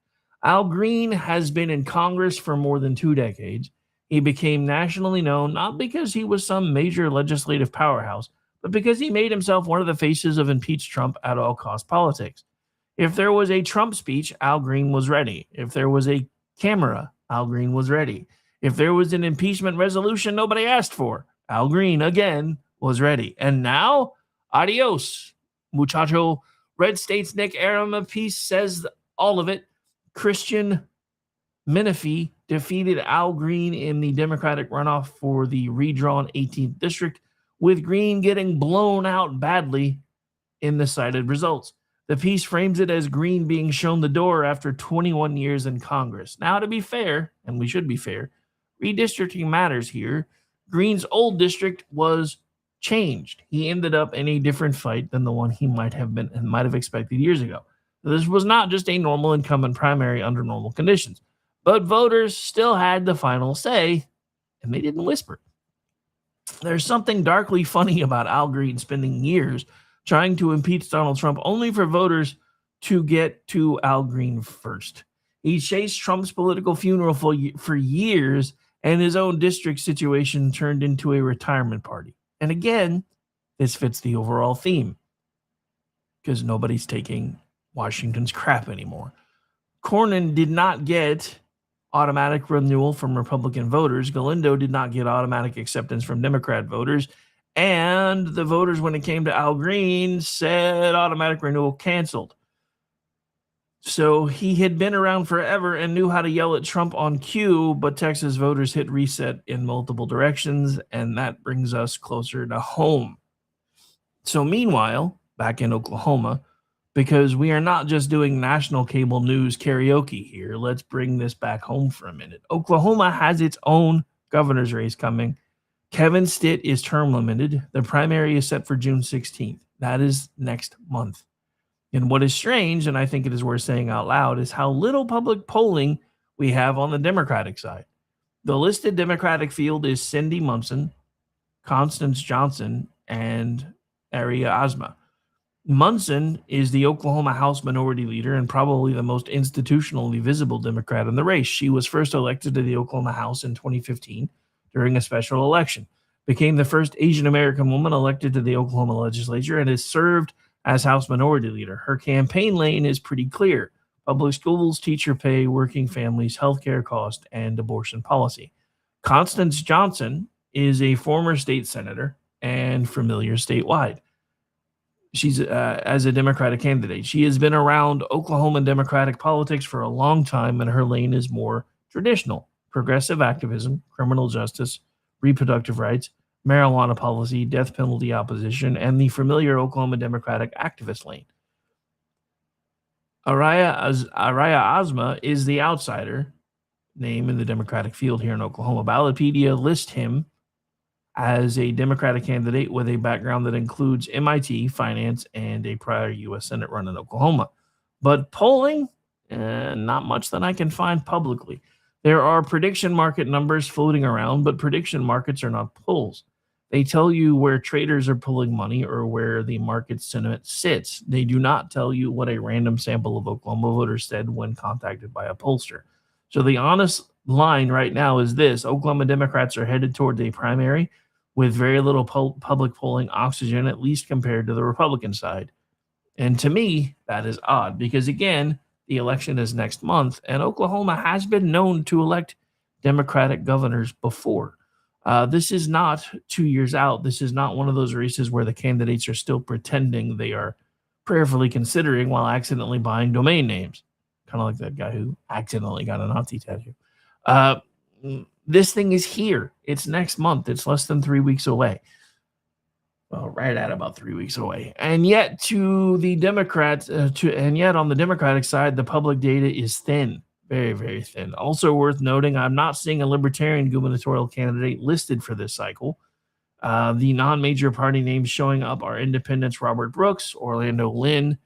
Al Green has been in Congress for more than 2 decades. He became nationally known not because he was some major legislative powerhouse, but because he made himself one of the faces of impeach Trump at all cost politics. If there was a Trump speech, Al Green was ready. If there was a camera, Al Green was ready. If there was an impeachment resolution nobody asked for, Al Green, again, was ready. And now, adios, muchacho. Red State's Nick Arapice says all of it. Christian Menifee defeated Al Green in the Democratic runoff for the redrawn 18th district, with Green getting blown out badly in the cited results. The piece frames it as Green being shown the door after 21 years in Congress. Now, to be fair, and we should be fair, redistricting matters here. Green's old district was changed. He ended up in a different fight than the one he might have expected years ago. This was not just a normal incumbent primary under normal conditions, but voters still had the final say, and they didn't whisper. There's something darkly funny about Al Green spending years trying to impeach Donald Trump only for voters to get to Al Green first. He chased Trump's political funeral for years, and his own district situation turned into a retirement party. And again, this fits the overall theme because nobody's taking Washington's crap anymore. Cornyn did not get automatic renewal from Republican voters. Galindo did not get automatic acceptance from Democrat voters. And the voters, when it came to Al Green, said automatic renewal canceled. So he had been around forever and knew how to yell at Trump on cue, but Texas voters hit reset in multiple directions, and that brings us closer to home. So meanwhile, back in Oklahoma, because we are not just doing national cable news karaoke here, let's bring this back home for a minute. Oklahoma has its own governor's race coming. Kevin Stitt is term limited. The primary is set for June 16th. That is next month. And what is strange, and I think it is worth saying out loud, is how little public polling we have on the Democratic side. The listed Democratic field is Cindy Munson, Constance Johnson, and Aria Ozma. Munson is the Oklahoma House Minority Leader and probably the most institutionally visible Democrat in the race. She was first elected to the Oklahoma House in 2015 during a special election, became the first Asian American woman elected to the Oklahoma legislature, and has served as House Minority Leader. Her campaign lane is pretty clear: public schools, teacher pay, working families, healthcare cost, and abortion policy. Constance Johnson is a former state senator and familiar statewide. She's as a Democratic candidate. She has been around Oklahoma Democratic politics for a long time, and her lane is more traditional: progressive activism, criminal justice, reproductive rights, marijuana policy, death penalty opposition, and the familiar Oklahoma Democratic activist lane. Aria Ozma is the outsider name in the Democratic field here in Oklahoma. Ballotpedia lists him as a Democratic candidate with a background that includes MIT, finance, and a prior U.S. Senate run in Oklahoma. But polling, not much that I can find publicly. There are prediction market numbers floating around, but prediction markets are not polls. They tell you where traders are pulling money or where the market sentiment sits. They do not tell you what a random sample of Oklahoma voters said when contacted by a pollster. So the honest line right now is this: Oklahoma Democrats are headed toward a primary with very little public polling oxygen, at least compared to the Republican side. And to me, that is odd because, again, the election is next month, and Oklahoma has been known to elect Democratic governors before. This is not 2 years out. This is not one of those races where the candidates are still pretending they are prayerfully considering while accidentally buying domain names. Kind of like that guy who accidentally got a Nazi tattoo. This thing is here. It's next month. It's less than 3 weeks away. Well, right at about 3 weeks away. And yet to the Democrats, and yet on the Democratic side, the public data is thin. Very, very thin. Also worth noting, I'm not seeing a libertarian gubernatorial candidate listed for this cycle. The non-major party names showing up are independents Robert Brooks, Orlando Lynn,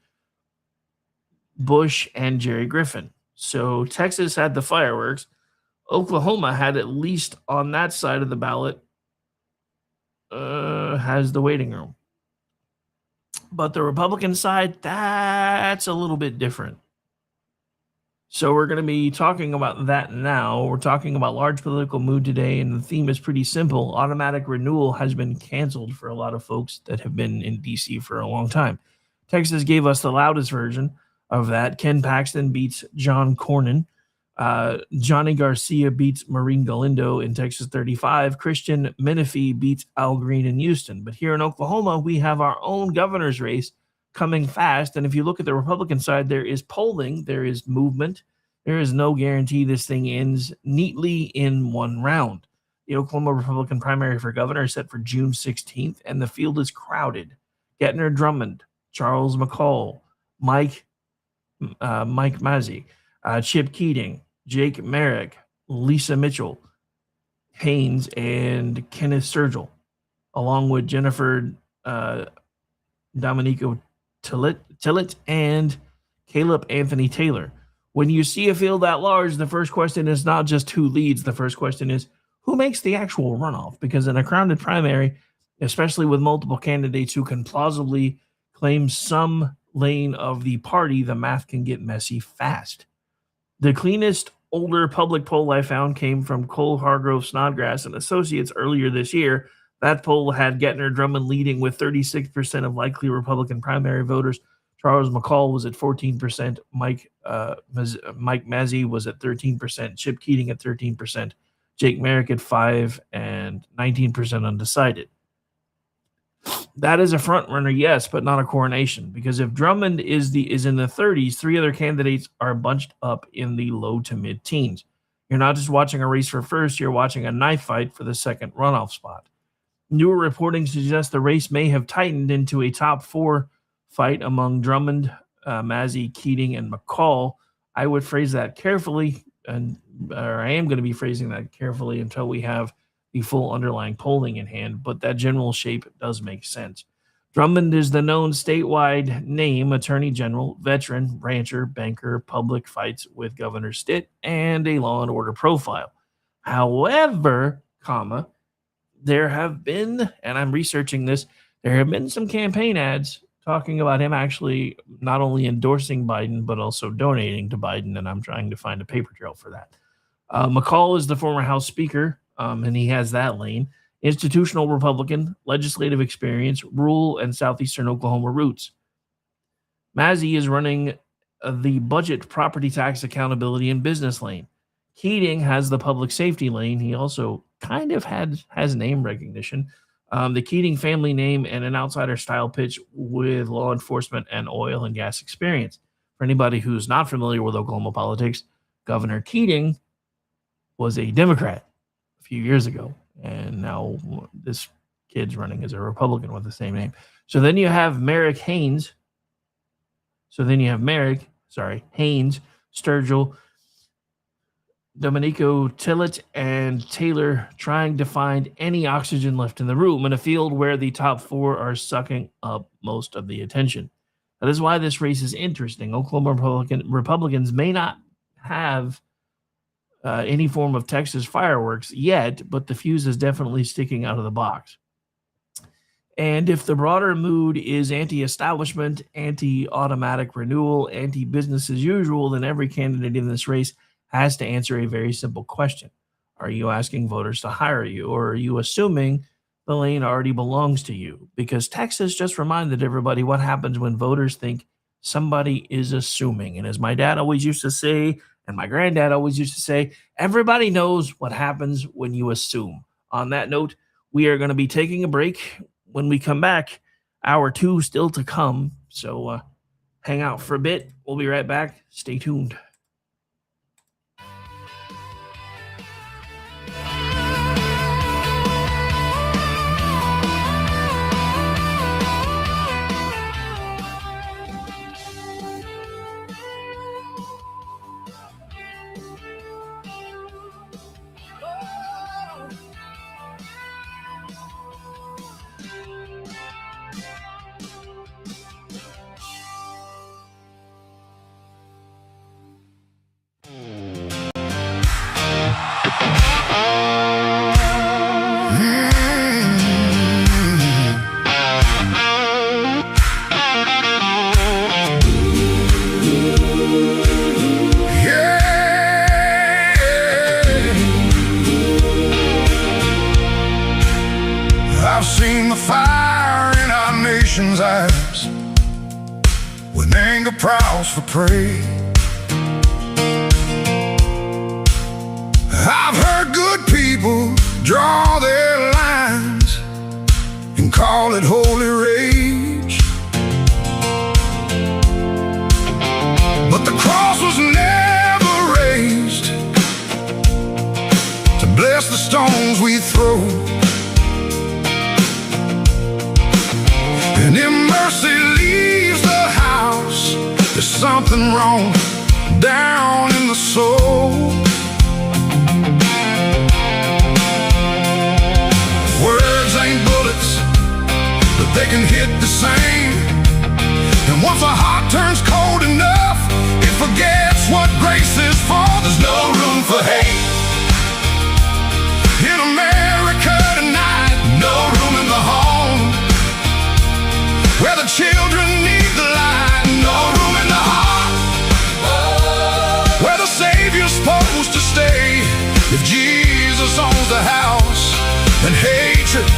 Bush, and Jerry Griffin. So Texas had the fireworks. Oklahoma had, at least on that side of the ballot, has the waiting room. But the Republican side, that's a little bit different. So we're going to be talking about that now. We're talking about large political mood today, and the theme is pretty simple. Automatic renewal has been canceled for a lot of folks that have been in D.C. for a long time. Texas gave us the loudest version of that. Ken Paxton beats John Cornyn. Johnny Garcia beats Maureen Galindo in Texas 35. Christian Menifee beats Al Green in Houston. But here in Oklahoma, we have our own governor's race coming fast. And if you look at the Republican side, there is polling, there is movement. There is no guarantee this thing ends neatly in one round. The Oklahoma Republican primary for governor is set for June 16th, and the field is crowded. Gettner Drummond, Charles McCall, Mike Mazzei, Chip Keating, Jake Merrick, Lisa Mitchell, Haynes, and Kenneth Sturgill, along with Jennifer Domenico Tillett and Caleb Anthony Taylor. When you see a field that large, the first question is not just who leads. The first question is who makes the actual runoff? Because in a crowded primary, especially with multiple candidates who can plausibly claim some lane of the party, the math can get messy fast. The cleanest older public poll I found came from Cole Hargrove Snodgrass and Associates earlier this year. That poll had Gettner Drummond leading with 36% of likely Republican primary voters. Charles McCall was at 14%. Mike Mazzei was at 13%. Chip Keating at 13%. Jake Merrick at 5% and 19% undecided. That is a front runner, yes, but not a coronation. Because if Drummond is in the 30s, three other candidates are bunched up in the low to mid teens. You're not just watching a race for first, you're watching a knife fight for the second runoff spot. Newer reporting suggests the race may have tightened into a top four fight among Drummond, Massey, Keating, and McCall. I would phrase that carefully, or I am going to be phrasing that carefully until we have the full underlying polling in hand, but that general shape does make sense. Drummond is the known statewide name, attorney general, veteran, rancher, banker, public fights with Governor Stitt, and a law and order profile. However, there have been, and I'm researching this, there have been some campaign ads talking about him actually not only endorsing Biden, but also donating to Biden, and I'm trying to find a paper trail for that. McCall is the former House Speaker, and he has that lane. Institutional Republican, legislative experience, rural and southeastern Oklahoma roots. Massey is running the budget, property tax accountability, and business lane. Keating has the public safety lane. He also kind of has name recognition. The Keating family name and an outsider style pitch with law enforcement and oil and gas experience. For anybody who's not familiar with Oklahoma politics, Governor Keating was a Democrat a few years ago, and now this kid's running as a Republican with the same name. So then you have Haynes, Sturgill, Domenico Tillett, and Taylor trying to find any oxygen left in the room in a field where the top four are sucking up most of the attention. That is why this race is interesting. Oklahoma Republicans may not have any form of Texas fireworks yet, but the fuse is definitely sticking out of the box. And if the broader mood is anti-establishment, anti-automatic renewal, anti-business as usual, then every candidate in this race has to answer a very simple question. Are you asking voters to hire you, or are you assuming the lane already belongs to you? Because Texas just reminded everybody what happens when voters think somebody is assuming. And as my dad always used to say, and my granddad always used to say, everybody knows what happens when you assume. On that note, we are going to be taking a break. When we come back, hour 2 still to come. So hang out for a bit. We'll be right back. Stay tuned. I've seen the fire in our nation's eyes when anger prowls for prey. I've heard good people draw their lines and call it holy rage, but the cross was never raised to bless the stones we throw. And if mercy leaves the house, there's something wrong down in the soul. Words ain't bullets, but they can hit the same. And once a heart turns cold enough, it forgets what grace is for. There's no room for hate in America tonight. No room in the home where the children need the light. No room in the heart where the Savior's supposed to stay. If Jesus owns the house, then hatred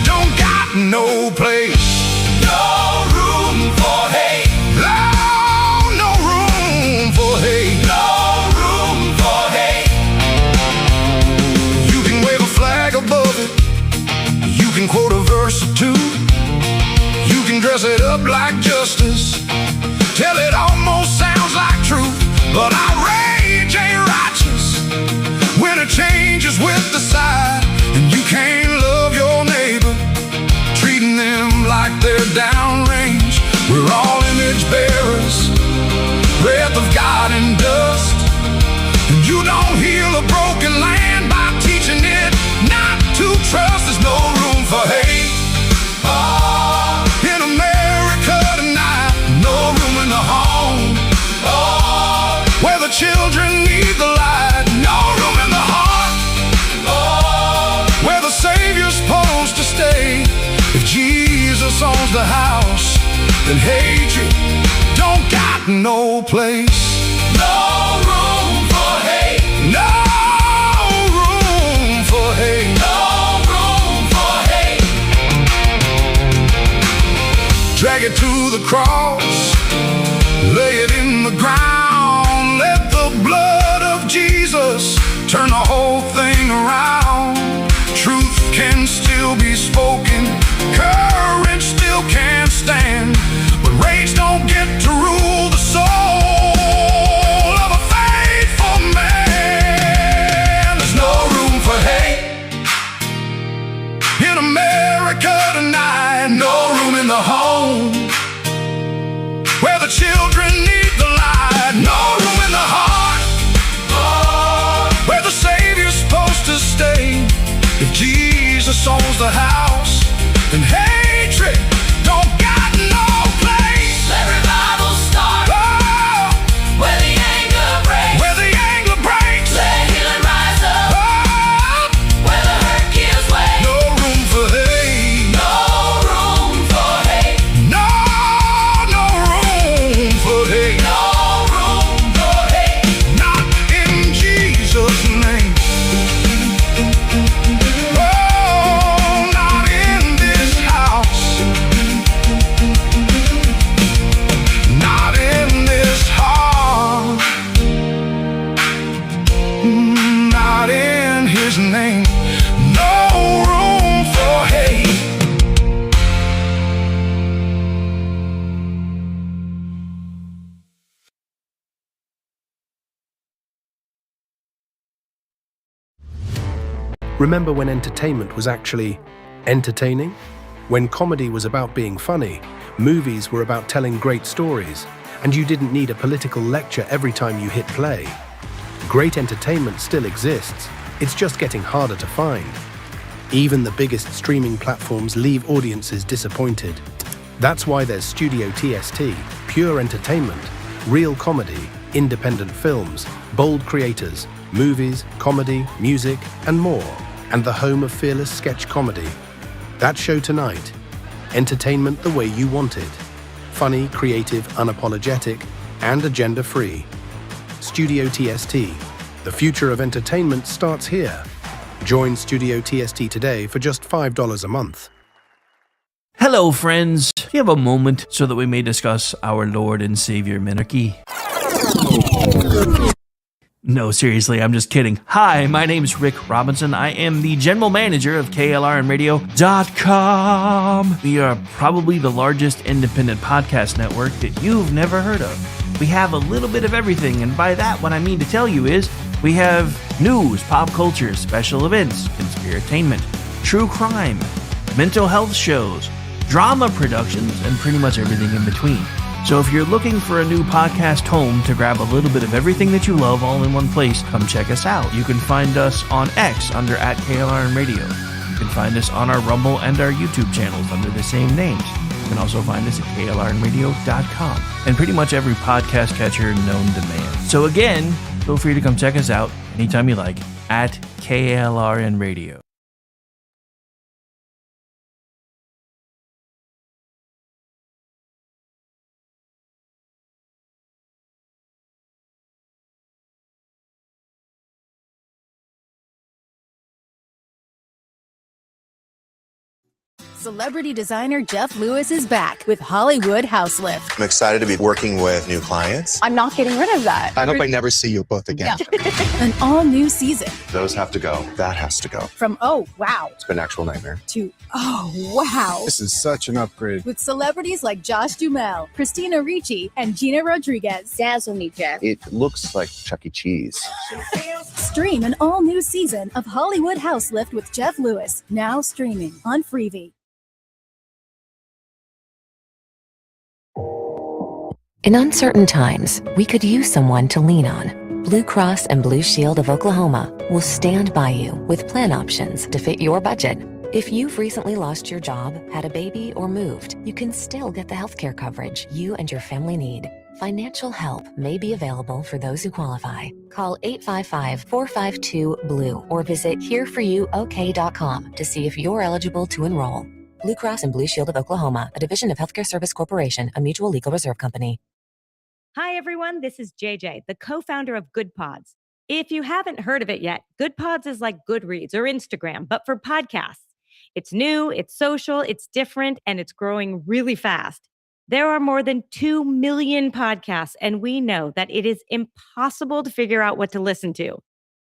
don't got no place. No room for hate. No room for hate. No room for hate. You can wave a flag above it, you can quote a verse or two, dress it up like justice, till it almost sounds like truth. But outrage ain't righteous when it changes with the side, and you can't love your neighbor, treating them like they're downrange. We're all image bearers, breath of God and dust, and you don't heal a broken land by teaching it not to trust. There's no room for hate in America tonight. No room in the home where the children need the light. No room in the heart where the Savior's supposed to stay. If Jesus owns the house, then hatred don't got no place. No room for hate. No room for hate. No room for hate. Drag it to the cross, lay it in the ground. Let the blood of Jesus turn the whole thing around. Truth can still be spoken, courage still can stand, but rage don't get to rule the soul of a faithful man. There's no room for hate in America tonight. No room in the home where the children need the light. No room in the heart where the Savior's supposed to stay. If Jesus owns the house, then hatred don't got no place. Let revival start where the anger breaks. Where the anger breaks. Let healing rise up where the hurt gives way. No room for hate. No room for hate. No room for hate. No room for hate. Not in Jesus' name. Not in this house. Not in this heart. Not in His name. No room for hate. Remember when entertainment was actually entertaining? When comedy was about being funny, movies were about telling great stories, and you didn't need a political lecture every time you hit play. Great entertainment still exists, it's just getting harder to find. Even the biggest streaming platforms leave audiences disappointed. That's why there's Studio TST, pure entertainment, real comedy, independent films, bold creators, movies, comedy, music, and more, and the home of fearless sketch comedy. That show tonight, entertainment the way you want it. Funny, creative, unapologetic, and agenda-free. Studio TST, the future of entertainment starts here. Join Studio TST today for just $5 a month. Hello, friends. Do you have a moment so that we may discuss our Lord and Savior Minarchy? No, seriously, I'm just kidding. Hi, my name's Rick Robinson. I am the general manager of KLRNradio.com. We are probably the largest independent podcast network that you've never heard of. We have a little bit of everything, and by that, what I mean to tell you is we have news, pop culture, special events, conspiratainment, true crime, mental health shows, drama productions, and pretty much everything in between. So if you're looking for a new podcast home to grab a little bit of everything that you love all in one place, come check us out. You can find us on X under @KLRNradio. You can find us on our Rumble and our YouTube channels under the same names. You can also find us at KLRNradio.com and pretty much every podcast catcher known to man. So again, feel free to come check us out anytime you like at KLRNradio. Celebrity designer Jeff Lewis is back with Hollywood House Lift. I'm excited to be working with new clients. I'm not getting rid of that. I hope I never see you both again. An all-new season. Those have to go. That has to go. From oh, wow, It's been an actual nightmare. to oh, wow. This is such an upgrade. With celebrities like Josh Duhamel, Christina Ricci, and Gina Rodriguez. Dazzle me, Jeff. It looks like Chuck E. Cheese. Stream an all-new season of Hollywood House Lift with Jeff Lewis, now streaming on Freevee. In uncertain times, we could use someone to lean on. Blue Cross and Blue Shield of Oklahoma will stand by you with plan options to fit your budget. If you've recently lost your job, had a baby, or moved, you can still get the healthcare coverage you and your family need. Financial help may be available for those who qualify. Call 855-452-BLUE or visit hereforyouok.com to see if you're eligible to enroll. Blue Cross and Blue Shield of Oklahoma, a division of Healthcare Service Corporation, a mutual legal reserve company. Hi, everyone. This is JJ, the co-founder of Good Pods. If you haven't heard of it yet, Good Pods is like Goodreads or Instagram, but for podcasts. It's new, it's social, it's different, and it's growing really fast. There are more than 2 million podcasts, and we know that it is impossible to figure out what to listen to.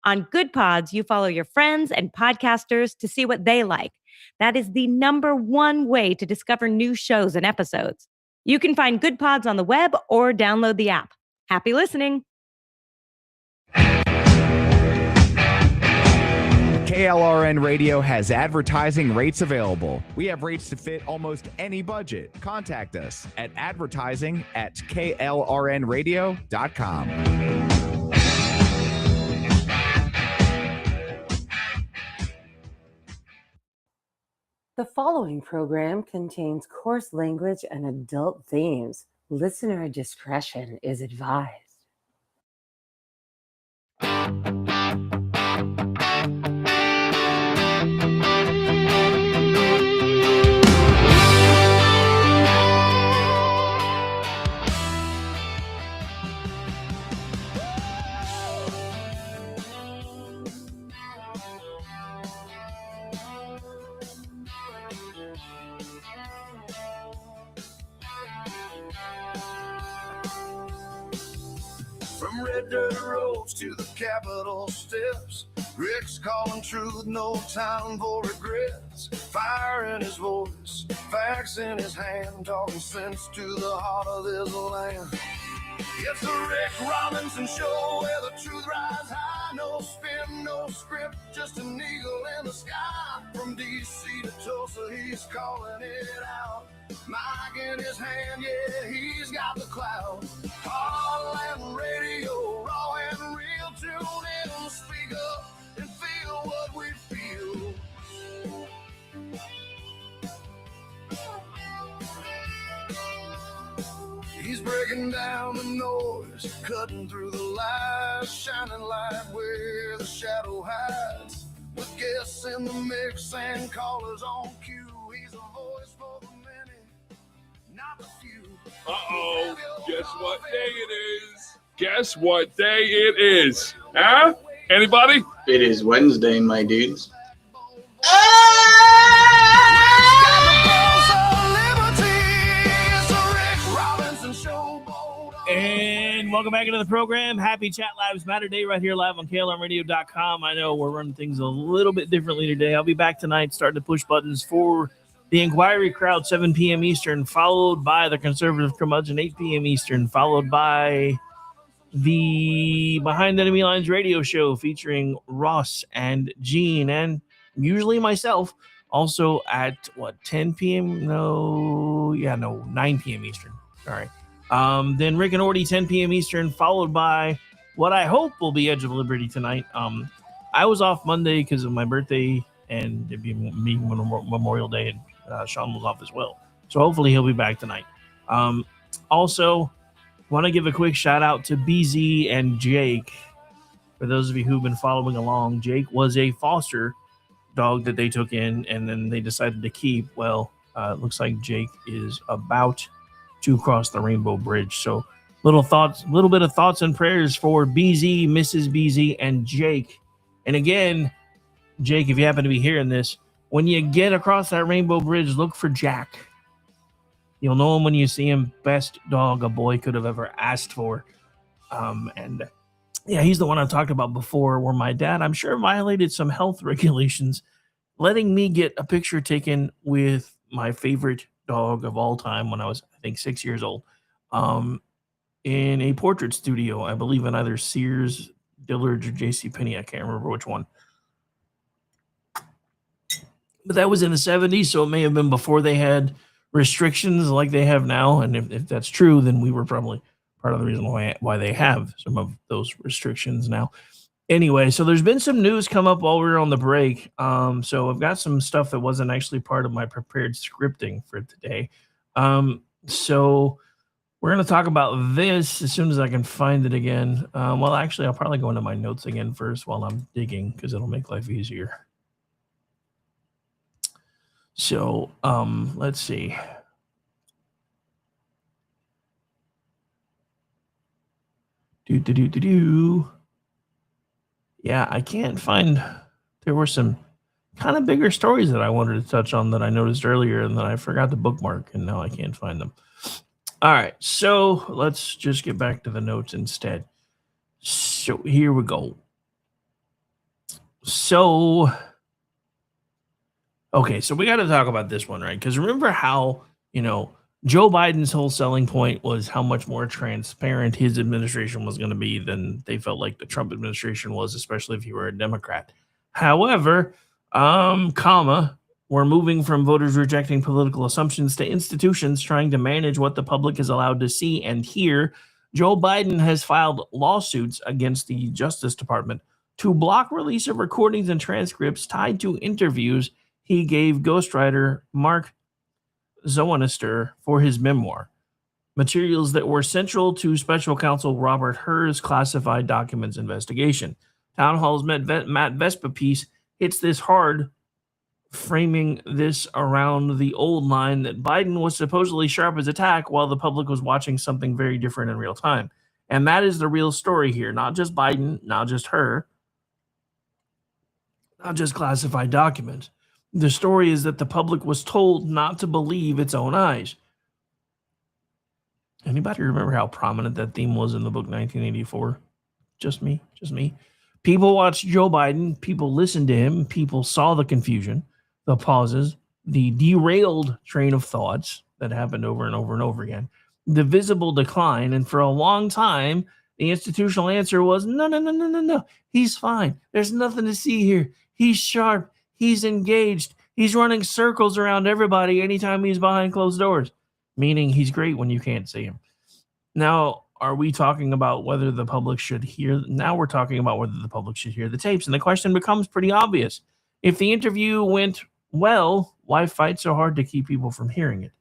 On Good Pods, you follow your friends and podcasters to see what they like. That is the #1 way to discover new shows and episodes. You can find Good Pods on the web or download the app. Happy listening. KLRN Radio has advertising rates available. We have rates to fit almost any budget. Contact us at advertising@klrnradio.com. The following program contains coarse language and adult themes. Listener discretion is advised. From red dirt roads to the Capitol steps, Rick's calling truth, no time for regrets. Fire in his voice, facts in his hand, talking sense to the heart of this land. It's the Rick Robinson Show where the truth rides high. No spin, no script, just an eagle in the sky. From D.C. to Tulsa, he's calling it out. Mic in his hand, yeah, he's got the clout. Heartland Radio, raw and real. Tune in, speak up, and feel what we feel. He's breaking down the noise, cutting through the lies, shining light where the shadow hides. With guests in the mix and callers on cue, he's a voice for the many, not the few. Uh-oh, guess what day it is? Guess what day it is? Huh? Anybody? It is Wednesday, my dudes. And welcome back into the program. Happy Chat Lives Matter Day right here live on KLRNradio.com. I know we're running things a little bit differently today. I'll be back tonight starting to push buttons for the Inquiry Crowd, 7 p.m. Eastern, followed by the Conservative Curmudgeon, 8 p.m. Eastern, followed by the Behind Enemy Lines radio show featuring Ross and Gene and usually myself, also at, 10 p.m.? 9 p.m. Eastern. All right. Then Rick and Orty, 10 p.m. Eastern, followed by what I hope will be Edge of Liberty tonight. I was off Monday because of my birthday and it being Memorial Day, and Sean was off as well. So hopefully he'll be back tonight. Also, want to give a quick shout out to BZ and Jake. For those of you who've been following along, Jake was a foster dog that they took in and then they decided to keep. Well, it looks like Jake is about to cross the Rainbow Bridge. So little bit of thoughts and prayers for BZ, Mrs. BZ, and Jake. And again, Jake, if you happen to be hearing this, When you get across that rainbow bridge, look for Jack. You'll know him when you see him. Best dog a boy could have ever asked for. And yeah, he's the one I talked about before, where my dad, I'm sure, violated some health regulations, letting me get a picture taken with my favorite dog of all time when I was, I think, 6 years old, in a portrait studio, I believe in either Sears, Dillard's, or JCPenney. I can't remember which one. But that was in the 70s, so it may have been before they had restrictions like they have now. And if that's true, then we were probably part of the reason why they have some of those restrictions now. Anyway, so there's been some news come up while we were on the break. So I've got some stuff that wasn't actually part of my prepared scripting for today. So we're going to talk about this as soon as I can find it again. Well, actually, I'll probably go into my notes again first while I'm digging, because it'll make life easier. So let's see. Yeah, I can't find. There were some kind of bigger stories that I wanted to touch on that I noticed earlier, and then I forgot to bookmark, and now I can't find them. All right, so let's just get back to the notes instead. So here we go. So, okay, so we got to talk about this one, right? Because remember how, Joe Biden's whole selling point was how much more transparent his administration was going to be than they felt like the Trump administration was, especially if you were a Democrat. However, we're moving from voters rejecting political assumptions to institutions trying to manage what the public is allowed to see and hear. Joe Biden has filed lawsuits against the Justice Department to block release of recordings and transcripts tied to interviews he gave ghostwriter Mark Zowanister for his memoir, materials that were central to special counsel Robert Hur's classified documents investigation. Town Hall's Matt Vespa piece hits this hard, framing this around the old line that Biden was supposedly sharp as a tack while the public was watching something very different in real time. And that is the real story here. Not just Biden, not just her, not just classified documents. The story is that the public was told not to believe its own eyes. Anybody remember how prominent that theme was in the book 1984? Just me. People watched Joe Biden. People listened to him. People saw the confusion, the pauses, the derailed train of thoughts that happened over and over and over again, the visible decline. And for a long time, the institutional answer was, no. He's fine. There's nothing to see here. He's sharp. He's engaged. He's running circles around everybody anytime he's behind closed doors, meaning he's great when you can't see him. Now, are we talking about whether the public should hear? Now we're talking about whether the public should hear the tapes. And the question becomes pretty obvious. If the interview went well, why fight so hard to keep people from hearing it?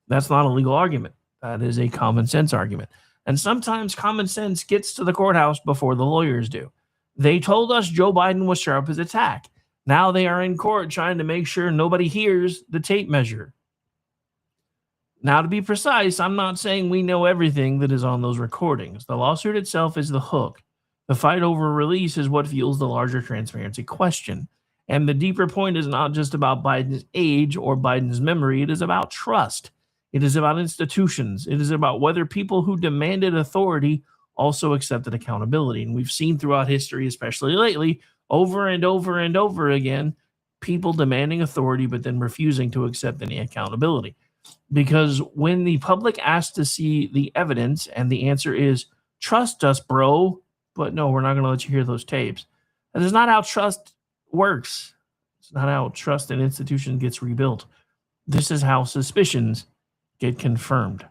That's not a legal argument. That is a common sense argument. And sometimes common sense gets to the courthouse before the lawyers do. They told us Joe Biden was sharp as a tack. Now they are in court trying to make sure nobody hears the tape measure. Now, to be precise, I'm not saying we know everything that is on those recordings. The lawsuit itself is the hook. The fight over release is what fuels the larger transparency question. And the deeper point is not just about Biden's age or Biden's memory. It is about trust. It is about institutions. It is about whether people who demanded authority also accepted accountability. And we've seen throughout history, especially lately, over and over and over again, people demanding authority but then refusing to accept any accountability. Because when the public asks to see the evidence and the answer is, trust us, bro, but no, we're not going to let you hear those tapes. That is not how trust works. It's not how trust in institutions gets rebuilt. This is how suspicions get confirmed.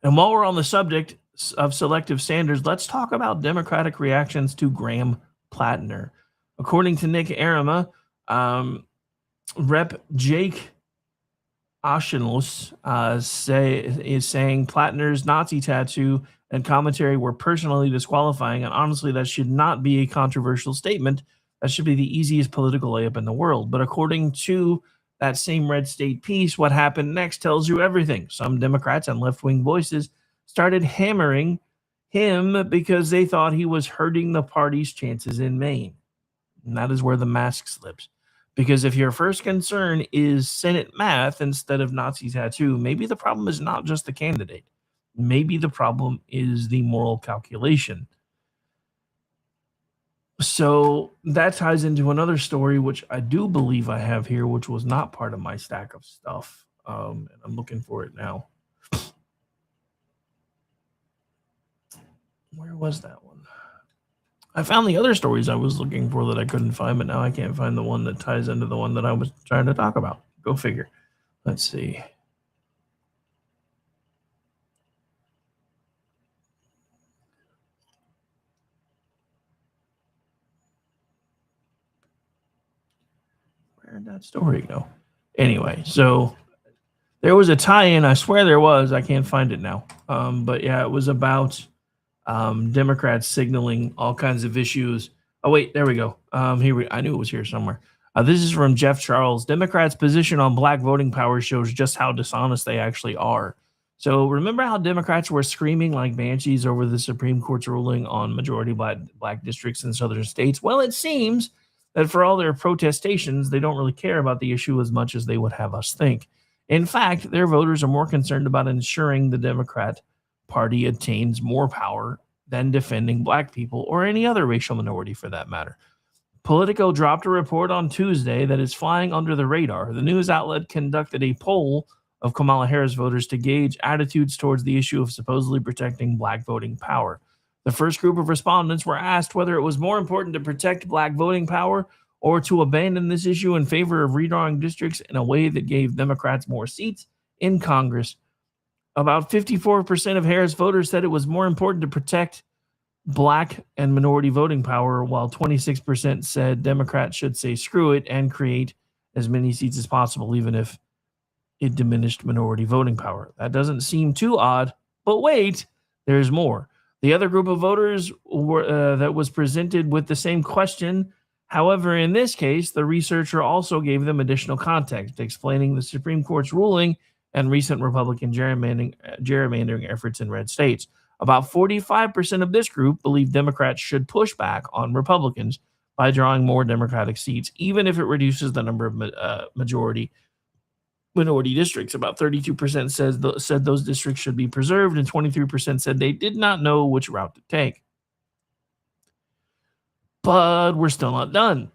And while we're on the subject of selective standards, let's talk about Democratic reactions to Graham Plattner. According to Nick Arama, Rep. Jake Ashenlos is saying Plattner's Nazi tattoo and commentary were personally disqualifying, and honestly, that should not be a controversial statement. That should be the easiest political layup in the world. But according to that same Red State piece, what happened next tells you everything. Some Democrats and left-wing voices started hammering him because they thought he was hurting the party's chances in Maine. And that is where the mask slips. Because if your first concern is Senate math instead of Nazi tattoo, maybe the problem is not just the candidate. Maybe the problem is the moral calculation. So that ties into another story, which I do believe I have here, which was not part of my stack of stuff. And I'm looking for it now. Where was that one? I found the other stories I was looking for that I couldn't find, but now I can't find the one that ties into the one that I was trying to talk about. Go figure. Let's see. Where'd that story go? Anyway, so there was a tie-in. I swear there was. I can't find it now. But yeah, it was about Democrats signaling all kinds of issues. Oh, wait, there we go. I knew it was here somewhere. This is from Jeff Charles. Democrats' position on black voting power shows just how dishonest they actually are. So remember how Democrats were screaming like banshees over the Supreme Court's ruling on majority black districts in southern states? Well, it seems that for all their protestations, they don't really care about the issue as much as they would have us think. In fact, their voters are more concerned about ensuring the Democrat Party attains more power than defending black people or any other racial minority for that matter. Politico dropped a report on Tuesday that is flying under the radar. The news outlet conducted a poll of Kamala Harris voters to gauge attitudes towards the issue of supposedly protecting black voting power. The first group of respondents were asked whether it was more important to protect black voting power or to abandon this issue in favor of redrawing districts in a way that gave Democrats more seats in Congress. About 54% of Harris voters said it was more important to protect black and minority voting power, while 26% said Democrats should say screw it and create as many seats as possible, even if it diminished minority voting power. That doesn't seem too odd, but wait, there's more. The other group of voters that was presented with the same question. However, in this case, the researcher also gave them additional context, explaining the Supreme Court's ruling and recent Republican gerrymandering efforts in red states. About 45% of this group believe Democrats should push back on Republicans by drawing more Democratic seats, even if it reduces the number of minority districts. About 32% said those districts should be preserved, and 23% said they did not know which route to take. But we're still not done.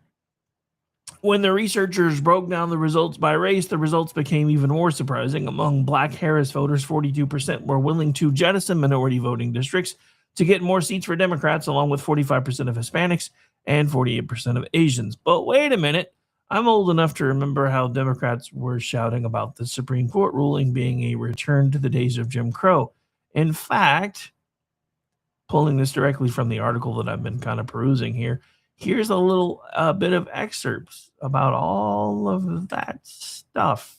When the researchers broke down the results by race, the results became even more surprising. Among black Harris voters, 42% were willing to jettison minority voting districts to get more seats for Democrats, along with 45% of Hispanics and 48% of Asians. But wait a minute. I'm old enough to remember how Democrats were shouting about the Supreme Court ruling being a return to the days of Jim Crow. In fact, pulling this directly from the article that I've been kind of perusing here, here's a little bit of excerpts about all of that stuff.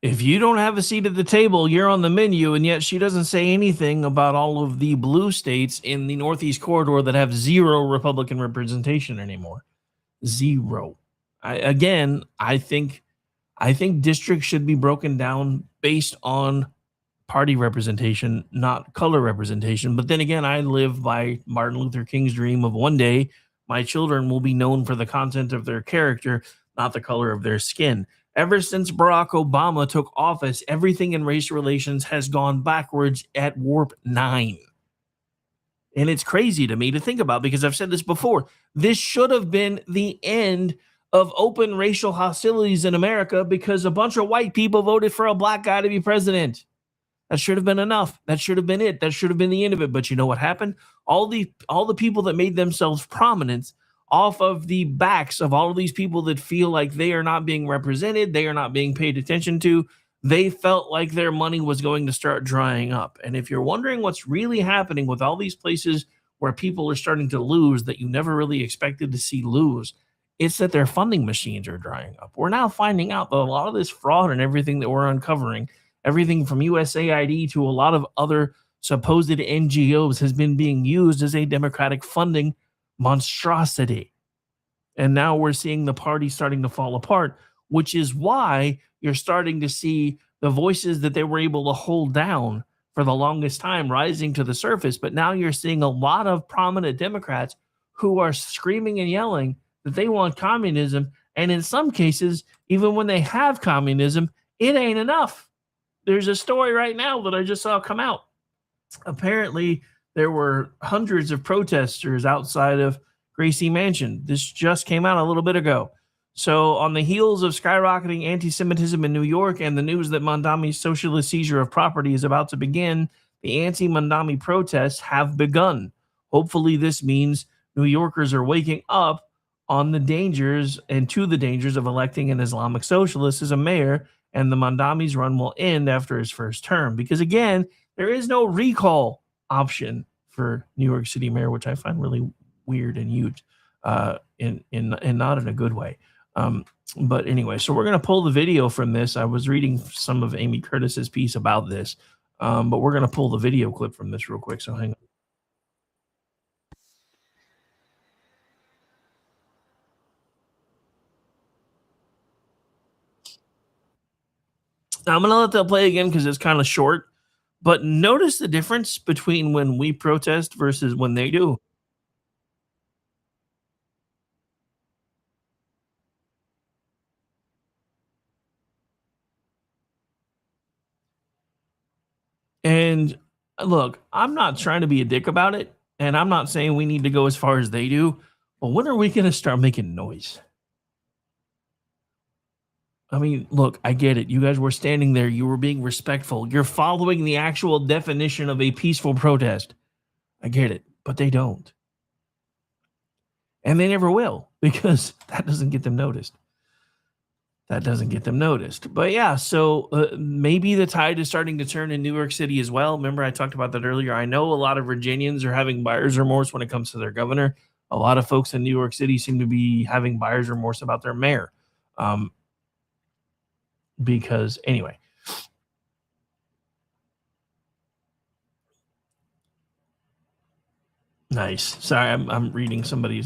If you don't have a seat at the table, you're on the menu, and yet she doesn't say anything about all of the blue states in the Northeast corridor that have zero Republican representation anymore. Zero. I think districts should be broken down based on party representation, not color representation. But then again, I live by Martin Luther King's dream of one day my children will be known for the content of their character, not the color of their skin. Ever since Barack Obama took office, everything in race relations has gone backwards at warp 9. And it's crazy to me to think about, because I've said this before. This should have been the end of open racial hostilities in America, because a bunch of white people voted for a black guy to be president. That should have been enough. That should have been it. That should have been the end of it. But you know what happened? All the people that made themselves prominent off of the backs of all of these people that feel like they are not being represented, they are not being paid attention to, they felt like their money was going to start drying up. And if you're wondering what's really happening with all these places where people are starting to lose that you never really expected to see lose, it's that their funding machines are drying up. We're now finding out that a lot of this fraud and everything that we're uncovering, everything from USAID to a lot of other supposed NGOs, has been being used as a Democratic funding monstrosity. And now we're seeing the party starting to fall apart, which is why you're starting to see the voices that they were able to hold down for the longest time rising to the surface. But now you're seeing a lot of prominent Democrats who are screaming and yelling that they want communism. And in some cases, even when they have communism, it ain't enough. There's a story right now that I just saw come out. Apparently, there were hundreds of protesters outside of Gracie Mansion. This just came out a little bit ago. So on the heels of skyrocketing anti-Semitism in New York and the news that Mondami's socialist seizure of property is about to begin, the anti-Mondami protests have begun. Hopefully this means New Yorkers are waking up on the dangers and to the dangers of electing an Islamic socialist as a mayor, and the Mondami's run will end after his first term. Because again, there is no recall option for New York City mayor, which I find really weird and huge, and not in a good way. But anyway, so we're going to pull the video from this. I was reading some of Amy Curtis's piece about this, but we're going to pull the video clip from this real quick. So hang on. Now, I'm going to let that play again because it's kind of short, but notice the difference between when we protest versus when they do. And look, I'm not trying to be a dick about it, and I'm not saying we need to go as far as they do, but when are we going to start making noise? I mean, look, I get it. You guys were standing there. You were being respectful. You're following the actual definition of a peaceful protest. I get it, but they don't. And they never will, because that doesn't get them noticed. That doesn't get them noticed. But yeah, so maybe the tide is starting to turn in New York City as well. Remember, I talked about that earlier. I know a lot of Virginians are having buyer's remorse when it comes to their governor. A lot of folks in New York City seem to be having buyer's remorse about their mayor. Because anyway, nice. Sorry, I'm reading somebody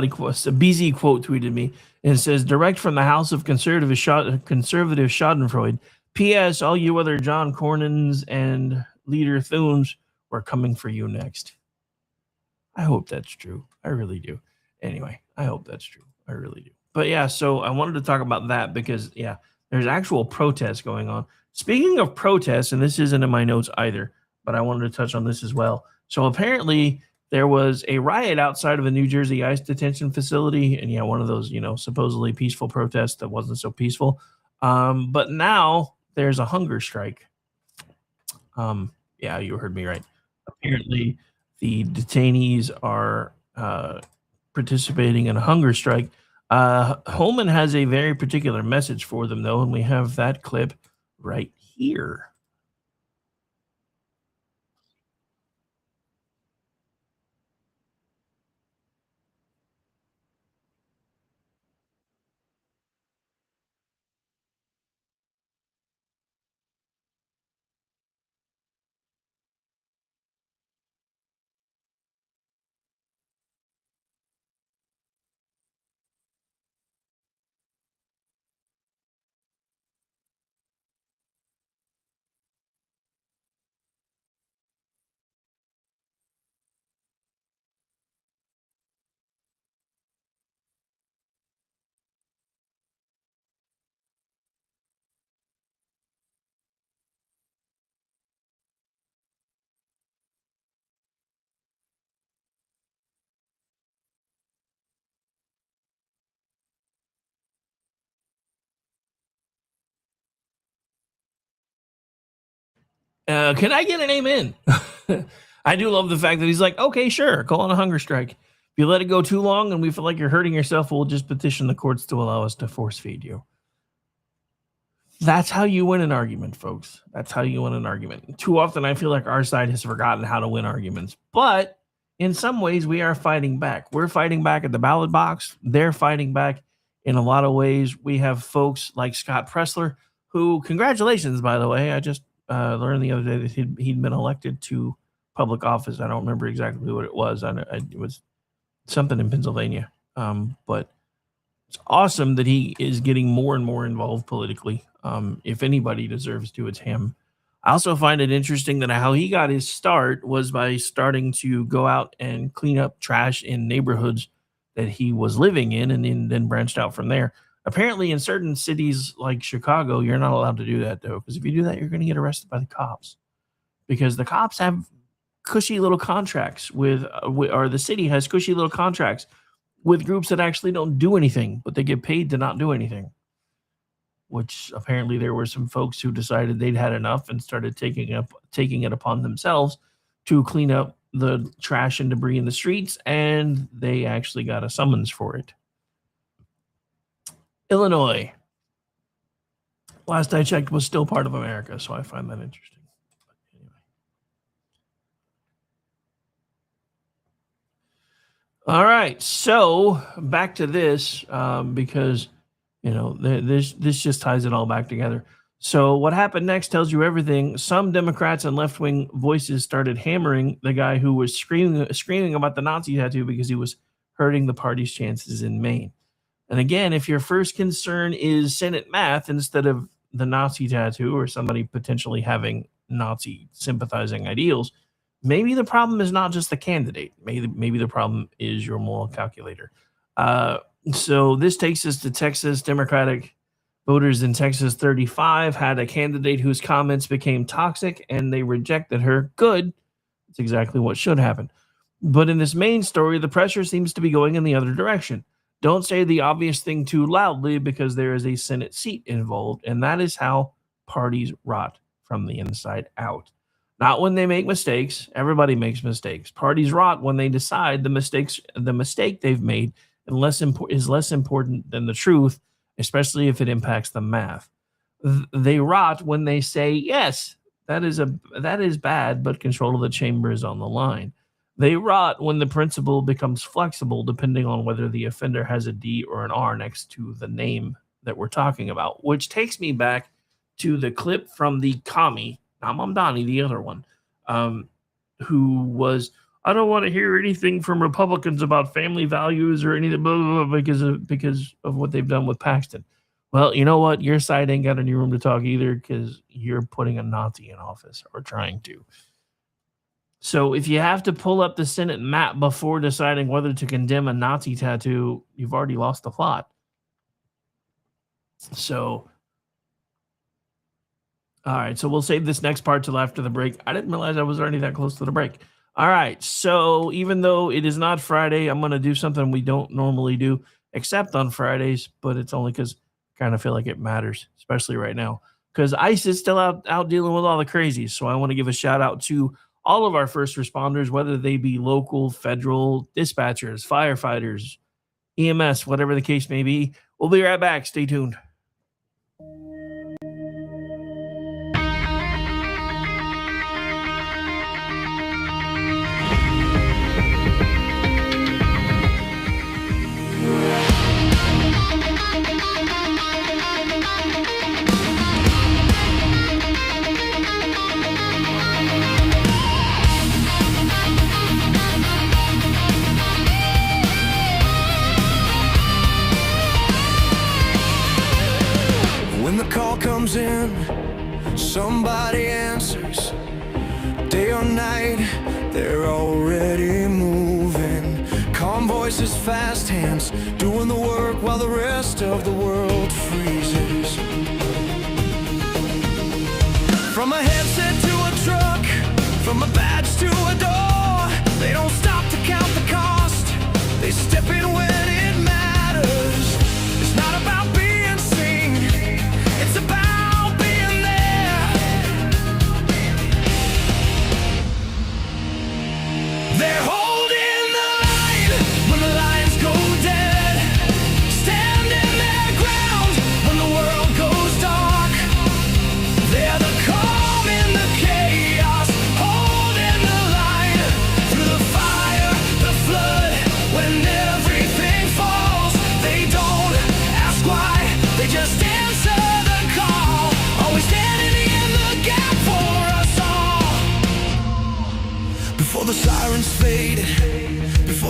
quotes a BZ quote tweeted me, and it says, direct from the House of Conservative Schadenfreude. P.S. All you other John Cornyns and Leader Thunes, we're coming for you next. I hope that's true. I really do. Anyway, I hope that's true. I really do. But yeah, so I wanted to talk about that because yeah, there's actual protests going on. Speaking of protests, and this isn't in my notes either, but I wanted to touch on this as well. So apparently there was a riot outside of a New Jersey ICE detention facility, and yeah, one of those, supposedly peaceful protests that wasn't so peaceful. But now there's a hunger strike. Yeah, you heard me right. Apparently the detainees are participating in a hunger strike. Holman has a very particular message for them, though, and we have that clip right here. Can I get an amen? I do love the fact that he's like, okay, sure, call on a hunger strike. If you let it go too long and we feel like you're hurting yourself, we'll just petition the courts to allow us to force feed you. That's how you win an argument, folks. That's how you win an argument. Too often, I feel like our side has forgotten how to win arguments. But in some ways, we are fighting back. We're fighting back at the ballot box. They're fighting back in a lot of ways. We have folks like Scott Pressler, who, congratulations, by the way. I just learned the other day that he'd been elected to public office. I don't remember exactly what it was. It was something in Pennsylvania. But it's awesome that he is getting more and more involved politically. If anybody deserves to, it's him. I also find it interesting that how he got his start was by starting to go out and clean up trash in neighborhoods that he was living in, and then branched out from there. Apparently, in certain cities like Chicago, you're not allowed to do that, though, because if you do that, you're going to get arrested by the cops. Because the cops have cushy little contracts or the city has cushy little contracts with groups that actually don't do anything, but they get paid to not do anything. Which apparently there were some folks who decided they'd had enough and started taking it upon themselves to clean up the trash and debris in the streets, and they actually got a summons for it. Illinois, last I checked, was still part of America, so I find that interesting. But anyway. All right, so back to this, because this just ties it all back together. So what happened next tells you everything. Some Democrats and left-wing voices started hammering the guy who was screaming about the Nazi tattoo because he was hurting the party's chances in Maine. And again, if your first concern is Senate math instead of the Nazi tattoo or somebody potentially having Nazi sympathizing ideals, maybe the problem is not just the candidate. Maybe the problem is your moral calculator. So this takes us to Texas. Democratic voters in Texas 35 had a candidate whose comments became toxic and they rejected her. Good. That's exactly what should happen. But in this main story, the pressure seems to be going in the other direction. Don't say the obvious thing too loudly because there is a Senate seat involved, and that is how parties rot from the inside out. Not when they make mistakes. Everybody makes mistakes. Parties rot when they decide the mistake they've made is less important than the truth, especially if it impacts the math. They rot when they say, yes, that is bad, but control of the chamber is on the line. They rot when the principle becomes flexible depending on whether the offender has a D or an R next to the name that we're talking about, which takes me back to the clip from the commie, not Mamdani, the other one, who was, I don't want to hear anything from Republicans about family values or anything blah, blah, blah, because of what they've done with Paxton. Well, you know what? Your side ain't got any room to talk either because you're putting a Nazi in office or trying to. So if you have to pull up the Senate map before deciding whether to condemn a Nazi tattoo, you've already lost the plot. So, all right. So we'll save this next part till after the break. I didn't realize I was already that close to the break. All right. So even though it is not Friday, I'm going to do something we don't normally do, except on Fridays, but it's only because I kind of feel like it matters, especially right now, because ICE is still out dealing with all the crazies. So I want to give a shout out to all of our first responders, whether they be local, federal, dispatchers, firefighters, EMS, whatever the case may be. We'll be right back. Stay tuned. Comes in, somebody answers. Day or night, they're already moving. Calm voices, fast hands, doing the work while the rest of the world freezes. From a headset to a truck, from a badge to a door, they don't stop to count the cost. They step in when it matters. It's not about being seen, it's about being there.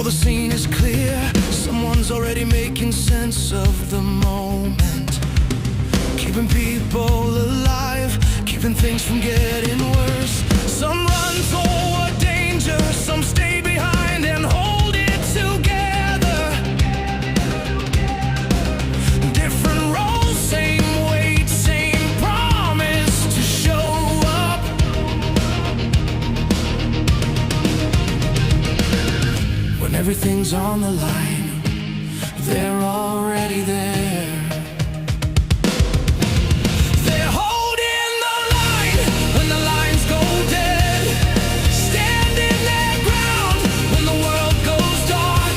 the scene is clear. Someone's already making sense of the moment, keeping people alive, keeping things from getting worse. Some run toward danger, some stay behind and hold it together. Different roles, same weight, same promise to show up. When everything's on the line, they're already there. They're holding the line when the lines go dead, standing their ground when the world goes dark.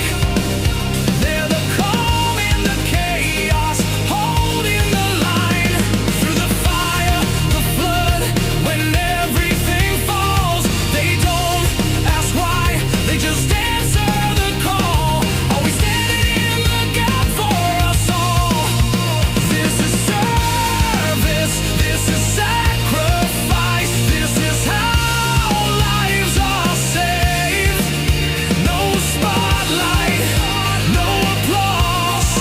They're the calm in the chaos, holding the line through the fire, the flood. When everything falls, they don't ask why, they just answer the call. Always standing in the gap for us all. This is service, this is sacrifice, this is how lives are saved. No spotlight, no applause,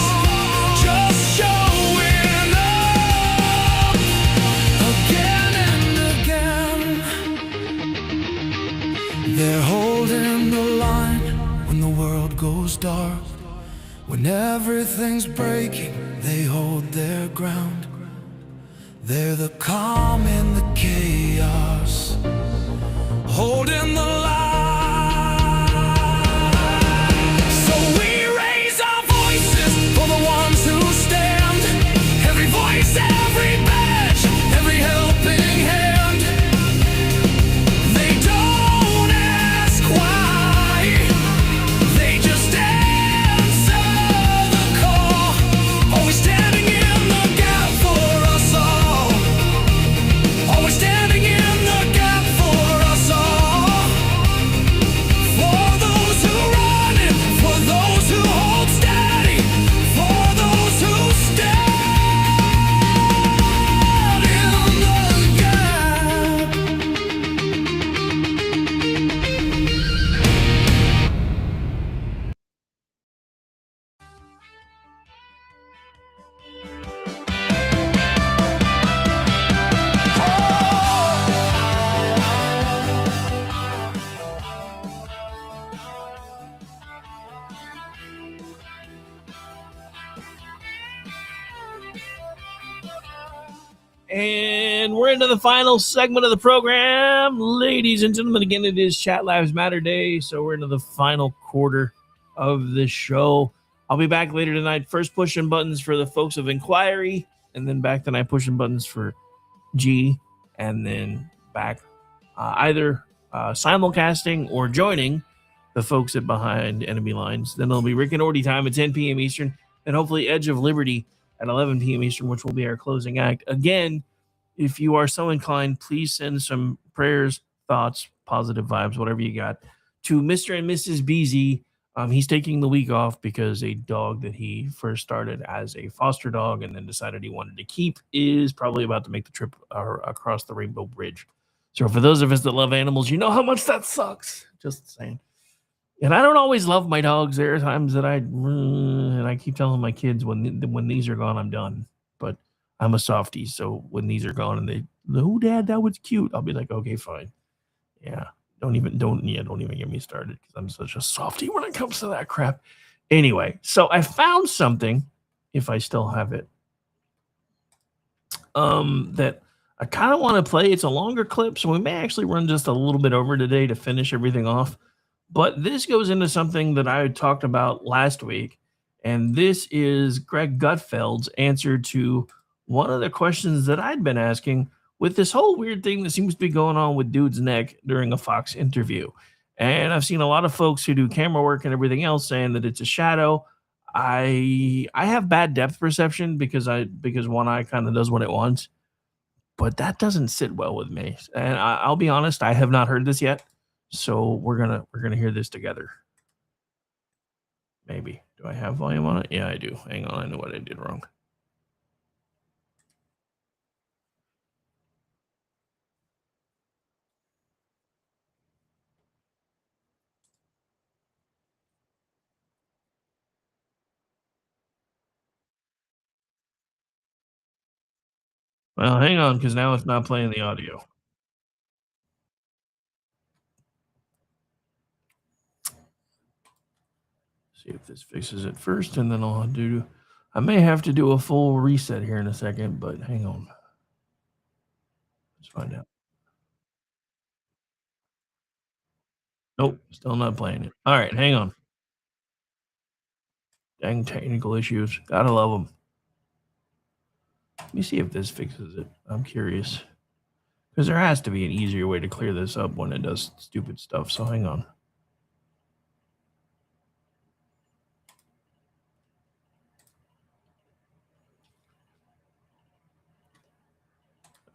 just showing up again and again. They're holding the line when the world goes dark. When everything's breaking, they hold their ground. They're the calm in the chaos, holding the line. So we raise our voices for the ones who stand. Every voice, every badge, every helping hand. They don't ask why, they just answer the call. Always standing in the gap for us all. Always standing in the gap for us all. For those who run and for those who hold steady, for those who stand in the gap. And we're into the final segment of the program. Ladies and gentlemen, again, it is Chat Lives Matter Day, so we're into the final quarter of this show. I'll be back later tonight, first pushing buttons for the folks of Inquiry, and then back tonight pushing buttons for G, and then back either simulcasting or joining the folks at Behind Enemy Lines. Then it'll be Rick and Orty time at 10 p.m. Eastern, and hopefully Edge of Liberty at 11 p.m. Eastern, which will be our closing act. Again, if you are so inclined, please send some prayers, thoughts, positive vibes, whatever you got, to Mr. and Mrs. BZ. He's taking the week off because a dog that he first started as a foster dog and then decided he wanted to keep is probably about to make the trip across the Rainbow Bridge. So for those of us that love animals, you know how much that sucks. Just saying. And I don't always love my dogs. There are times that I keep telling my kids when these are gone, I'm done. But I'm a softie, so when these are gone and they, oh, Dad, that was cute, I'll be like, okay, fine. Yeah, don't even get me started because I'm such a softie when it comes to that crap. Anyway, so I found something, if I still have it, that I kind of want to play. It's a longer clip, so we may actually run just a little bit over today to finish everything off. But this goes into something that I had talked about last week, and this is Greg Gutfeld's answer to one of the questions that I'd been asking with this whole weird thing that seems to be going on with Dude's neck during a Fox interview. And I've seen a lot of folks who do camera work and everything else saying that it's a shadow. I have bad depth perception because one eye kind of does what it wants, but that doesn't sit well with me. And I'll be honest, I have not heard this yet. So we're gonna hear this together. Maybe. Do I have volume on it? Yeah, I do. Hang on, I know what I did wrong. Well, hang on, because now it's not playing the audio. See if this fixes it first, and then I may have to do a full reset here in a second, but hang on. Let's find out. Nope, still not playing it. All right, hang on. Dang technical issues. Gotta love them. Let me see if this fixes it. I'm curious. Because there has to be an easier way to clear this up when it does stupid stuff, so hang on.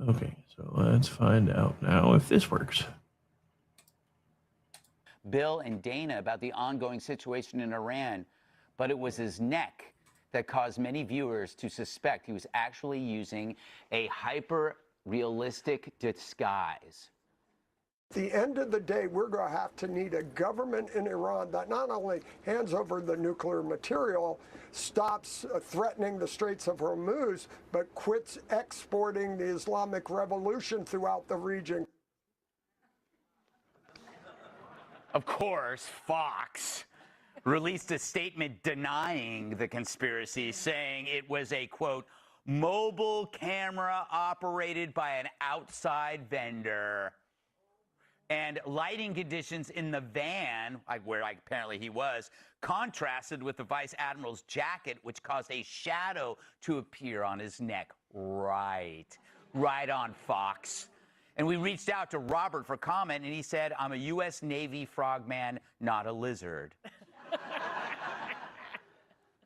Okay, so let's find out now if this works. Bill and Dana about the ongoing situation in Iran, but it was his neck that caused many viewers to suspect he was actually using a hyper-realistic disguise. At the end of the day, we're going to have to need a government in Iran that not only hands over the nuclear material, stops threatening the Straits of Hormuz, but quits exporting the Islamic Revolution throughout the region. Of course, Fox released a statement denying the conspiracy, saying it was a, quote, mobile camera operated by an outside vendor. And lighting conditions in the van, where apparently he was, contrasted with the vice admiral's jacket, which caused a shadow to appear on his neck. Right on, Fox. And we reached out to Robert for comment, and he said, I'm a U.S. Navy frogman, not a lizard.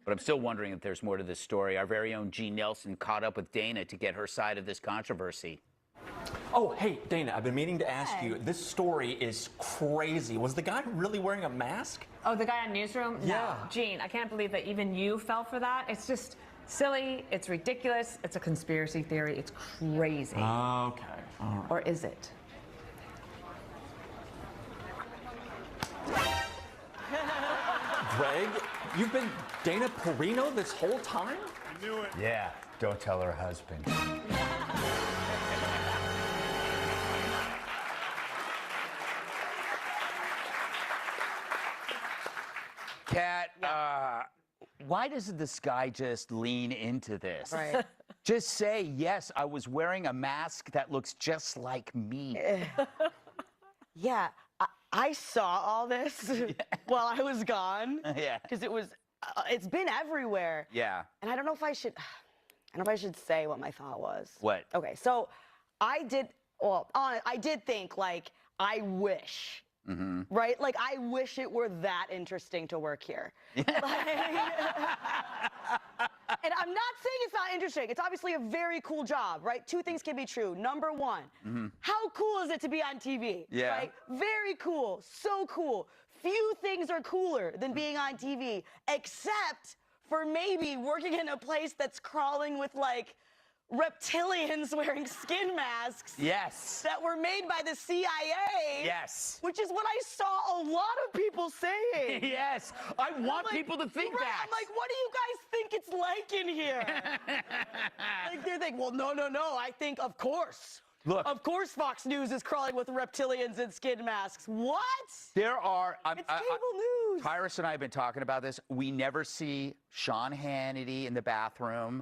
But I'm still wondering if there's more to this story. Our very own G. Nelson caught up with Dana to get her side of this controversy. Oh, hey, Dana, I've been meaning to ask you, this story is crazy. Was the guy really wearing a mask? Oh, the guy on Newsroom? Yeah. No. Gene, I can't believe that even you fell for that. It's just silly. It's ridiculous. It's a conspiracy theory. It's crazy. Okay. All right. Or is it? Greg, you've been Dana Perino this whole time? I knew it. Yeah, don't tell her husband. Kat, why doesn't this guy just lean into this? Right. Just say, yes, I was wearing a mask that looks just like me. Yeah, I saw all this while I was gone. Yeah. Because it's been everywhere. Yeah. And I don't know if I should say what my thought was. What? Okay, so I did think, like, I wish. Mm-hmm. Right? Like, I wish it were that interesting to work here. And I'm not saying it's not interesting. It's obviously a very cool job, right? Two things can be true. Number one, how cool is it to be on TV? Yeah. Right? Very cool. So cool. Few things are cooler than being on TV, except for maybe working in a place that's crawling with, like, reptilians wearing skin masks. Yes. That were made by the CIA. Yes. Which is what I saw a lot of people saying. Yes. I want people to think that. I'm like, what do you guys think it's like in here? Like, they're thinking, well, no. I think, of course. Look. Of course Fox News is crawling with reptilians and skin masks. What? There are... It's cable news. Tyrus and I have been talking about this. We never see Sean Hannity in the bathroom.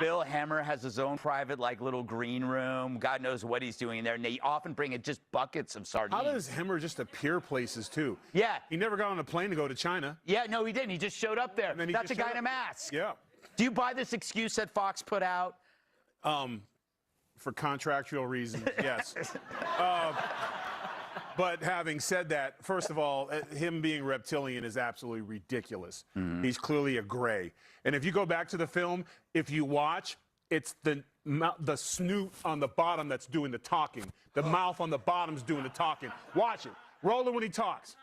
Bill Hemmer has his own private, like, little green room. God knows what he's doing in there. And they often bring in just buckets of sardines. How does Hemmer just appear places, too? Yeah. He never got on a plane to go to China. Yeah, no, he didn't. He just showed up there. That's a guy in a mask. Yeah. Do you buy this excuse that Fox put out? For contractual reasons, yes. But having said that, first of all, him being reptilian is absolutely ridiculous. He's clearly a gray. And if you go back to the film, if you watch, it's the snoot on the bottom that's doing the talking. The mouth on the bottom's doing the talking. Watch it. Roll it when he talks.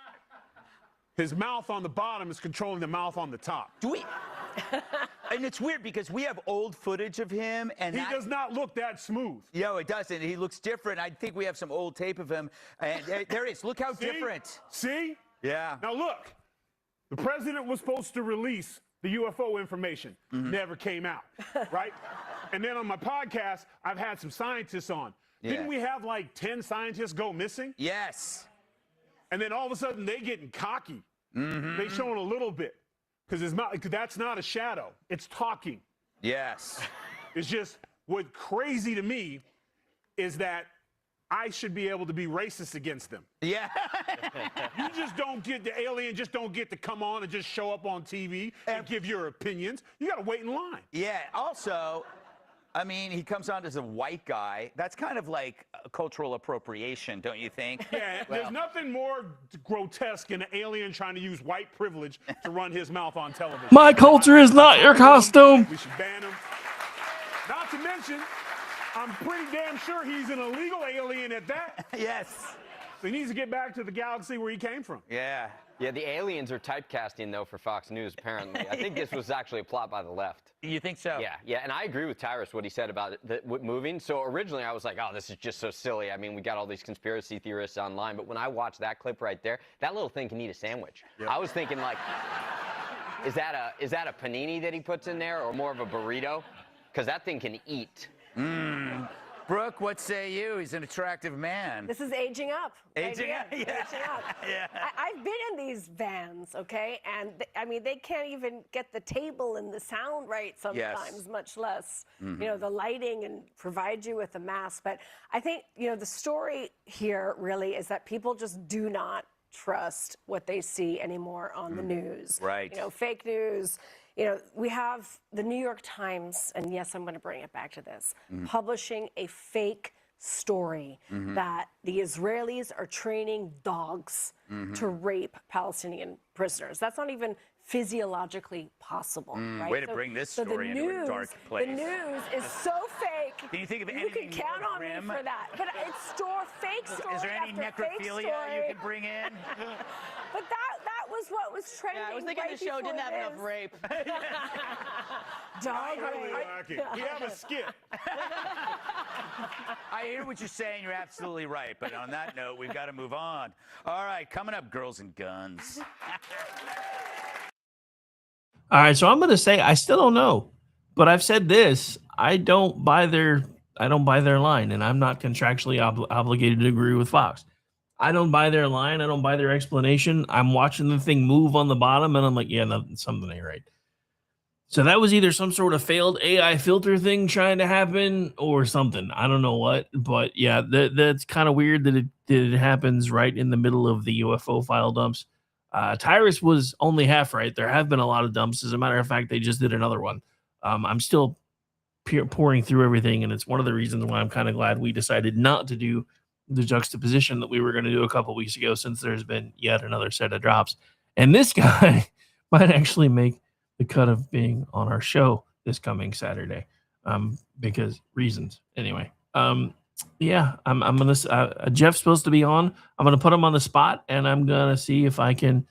His mouth on the bottom is controlling the mouth on the top. Do we? And it's weird because we have old footage of him, and he does not look that smooth. No, it doesn't. He looks different. I think we have some old tape of him, and there it is. Look how different. See? Yeah. Now look, the president was supposed to release the UFO information never came out, right? And then on my podcast, I've had some scientists on. Yeah. Didn't we have like 10 scientists go missing? Yes. And then all of a sudden they getting cocky. They showing a little bit because that's not a shadow. It's talking. Yes. It's just what's crazy to me is that I should be able to be racist against them. Yeah. You just don't get the alien, just don't get to come on and just show up on TV and give your opinions. You got to wait in line. Yeah. Also, I mean, he comes on as a white guy. That's kind of like a cultural appropriation, don't you think? Yeah, there's nothing more grotesque than an alien trying to use white privilege to run his mouth on television. My culture is not your costume. We should ban him. Not to mention, I'm pretty damn sure he's an illegal alien at that. Yes. So he needs to get back to the galaxy where he came from. Yeah. Yeah, the aliens are typecasting, though, for Fox News, apparently. I think this was actually a plot by the left. You think so? Yeah, and I agree with TRRS, what he said about it, moving. So originally I was like, oh, this is just so silly. I mean, we got all these conspiracy theorists online, but when I watched that clip right there, that little thing can eat a sandwich. Yep. I was thinking, like, is that a panini that he puts in there or more of a burrito? Because that thing can eat. Brooke, what say you? He's an attractive man. This is aging up. Aging up? Aging up. Yeah. I've been in these vans, okay? And, I mean, they can't even get the table and the sound right sometimes, much less, you know, the lighting and provide you with a mask. But I think, you know, the story here really is that people just do not trust what they see anymore on the news. Right. You know, fake news. You know, we have the New York Times, and yes, I'm going to bring it back to this, publishing a fake story that the Israelis are training dogs to rape Palestinian prisoners. That's not even physiologically possible, right? Way to bring this story into a dark place. The news is so fake. Can you think of You anything can count more on grim? me for that. But it's fake story. Is there any after fake necrophilia story. you can bring in? But that was what was trending. Yeah, I was thinking right the show before didn't have enough this. rape. Dog rape. We have a skit. I hear what you're saying. You're absolutely right. But on that note, we've got to move on. All right, coming up, girls and guns. All right, so I'm going to say I still don't know, but I've said this: I don't buy their line, and I'm not contractually obligated to agree with Fox. I don't buy their line. I don't buy their explanation. I'm watching the thing move on the bottom, and I'm like, yeah, no, something ain't right. So that was either some sort of failed AI filter thing trying to happen or something. I don't know what, but yeah, that's kind of weird that it happens right in the middle of the UFO file dumps. TRRS was only half right. There have been a lot of dumps. As a matter of fact, they just did another one. I'm still pouring through everything, and it's one of the reasons why I'm kind of glad we decided not to do the juxtaposition that we were going to do a couple weeks ago, since there's been yet another set of drops. And this guy might actually make the cut of being on our show this coming Saturday, because reasons. Anyway, yeah, I'm gonna. Jeff's supposed to be on. I'm gonna put him on the spot, and I'm gonna see if I can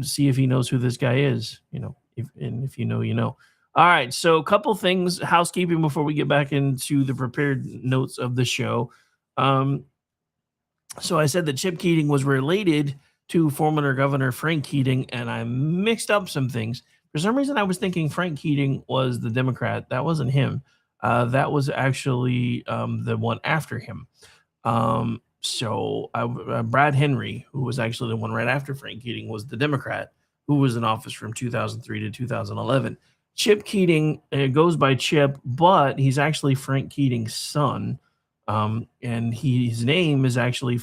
see if he knows who this guy is. You know, if you know, you know. All right, so a couple things, housekeeping before we get back into the prepared notes of the show. So I said that Chip Keating was related to former Governor Frank Keating, and I mixed up some things. For some reason, I was thinking Frank Keating was the Democrat. That wasn't him. That was actually the one after him. So Brad Henry, who was actually the one right after Frank Keating, was the Democrat who was in office from 2003 to 2011. Chip Keating goes by Chip, but he's actually Frank Keating's son. And his name is actually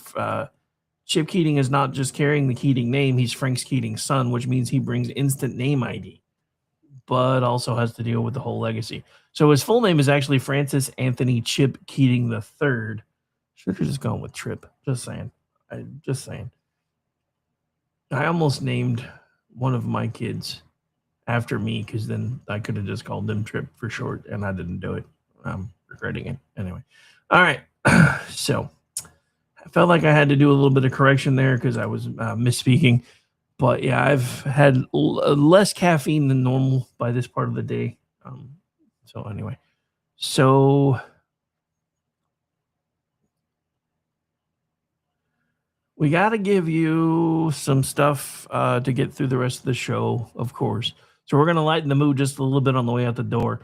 Chip Keating is not just carrying the Keating name. He's Frank Keating's son, which means he brings instant name ID, but also has to deal with the whole legacy. So his full name is actually Francis Anthony Chip Keating III. Should have just gone with Trip. Just saying. I almost named one of my kids after me, because then I could have just called them Trip for short, and I didn't do it. I'm regretting it. Anyway. All right. So I felt like I had to do a little bit of correction there because I was misspeaking. But yeah, I've had less caffeine than normal by this part of the day. So anyway. So we got to give you some stuff to get through the rest of the show, of course. So we're going to lighten the mood just a little bit on the way out the door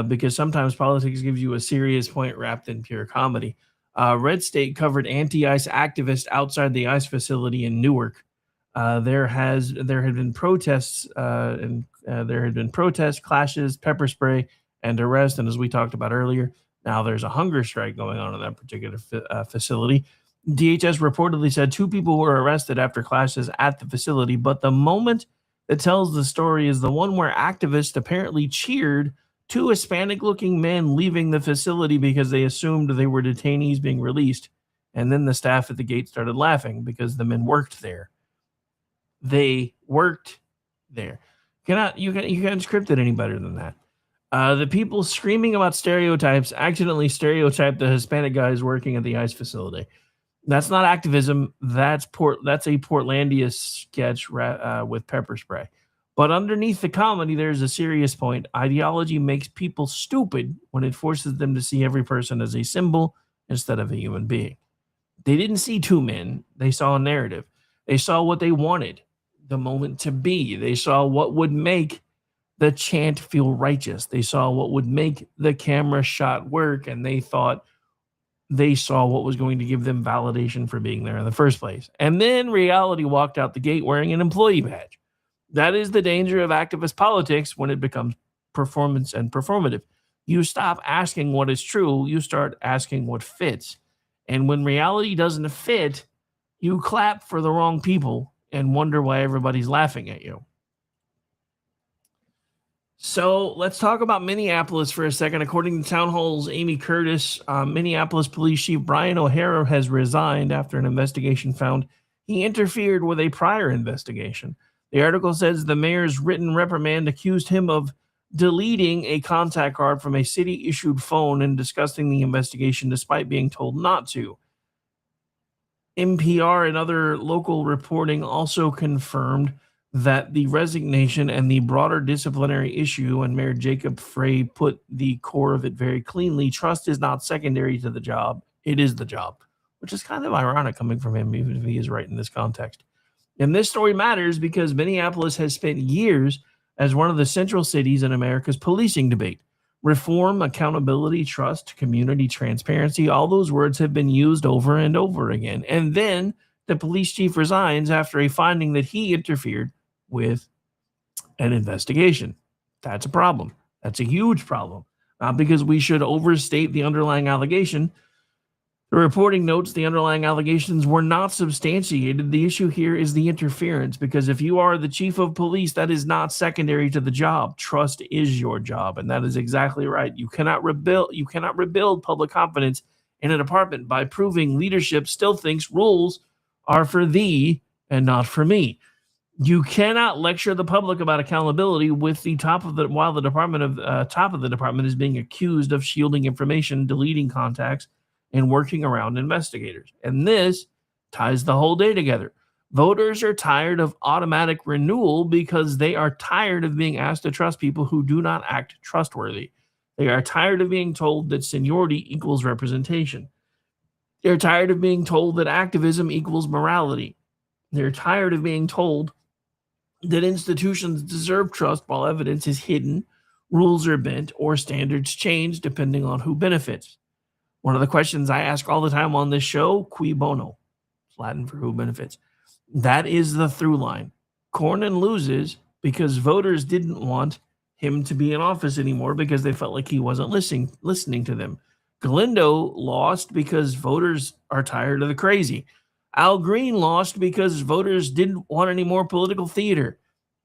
because sometimes politics gives you a serious point wrapped in pure comedy. Red State covered anti-ICE activists outside the ICE facility in Newark. There had been protests clashes, pepper spray, and arrest. And as we talked about earlier, now there's a hunger strike going on in that particular facility. DHS reportedly said 2 people were arrested after clashes at the facility, but the moment that tells the story is the one where activists apparently cheered 2 Hispanic-looking men leaving the facility because they assumed they were detainees being released, and then the staff at the gate started laughing because the men worked there. They worked there. You can't script it any better than that. The people screaming about stereotypes accidentally stereotyped the Hispanic guys working at the ICE facility. That's not activism. That's a Portlandia sketch with pepper spray. But underneath the comedy, there's a serious point. Ideology makes people stupid when it forces them to see every person as a symbol instead of a human being. They didn't see 2 men. They saw a narrative. They saw what they wanted the moment to be. They saw what would make the chant feel righteous. They saw what would make the camera shot work, and they thought they saw what was going to give them validation for being there in the first place. And then reality walked out the gate wearing an employee badge. That is the danger of activist politics when it becomes performance and performative. You stop asking what is true, you start asking what fits. And when reality doesn't fit, you clap for the wrong people and wonder why everybody's laughing at you. So let's talk about Minneapolis for a second. According to Town Hall's Amy Curtis, Minneapolis Police Chief Brian O'Hara has resigned after an investigation found he interfered with a prior investigation. The article says the mayor's written reprimand accused him of deleting a contact card from a city-issued phone and discussing the investigation despite being told not to. NPR and other local reporting also confirmed that the resignation and the broader disciplinary issue, and Mayor Jacob Frey put the core of it very cleanly, trust is not secondary to the job. It is the job, which is kind of ironic coming from him, even if he is right in this context. And this story matters because Minneapolis has spent years as one of the central cities in America's policing debate. Reform, accountability, trust, community, transparency, all those words have been used over and over again. And then the police chief resigns after a finding that he interfered with an investigation. That's a problem. That's a huge problem. Not because we should overstate the underlying allegation. The reporting notes the underlying allegations were not substantiated. The issue here is the interference, because if you are the chief of police, that is not secondary to the job. Trust is your job, and that is exactly right. You cannot rebuild public confidence in a department by proving leadership still thinks rules are for thee and not for me. You cannot lecture the public about accountability with the top of the while the top of the department is being accused of shielding information, deleting contacts, and working around investigators. And this ties the whole day together. Voters are tired of automatic renewal because they are tired of being asked to trust people who do not act trustworthy. They are tired of being told that seniority equals representation. They're tired of being told that activism equals morality. They're tired of being told that institutions deserve trust while evidence is hidden, rules are bent, or standards change depending on who benefits. One of the questions I ask all the time on this show, cui bono? It's Latin for who benefits. That is the through line. Cornyn loses because voters didn't want him to be in office anymore because they felt like he wasn't listening to them. Galindo lost because voters are tired of the crazy. Al Green lost because voters didn't want any more political theater.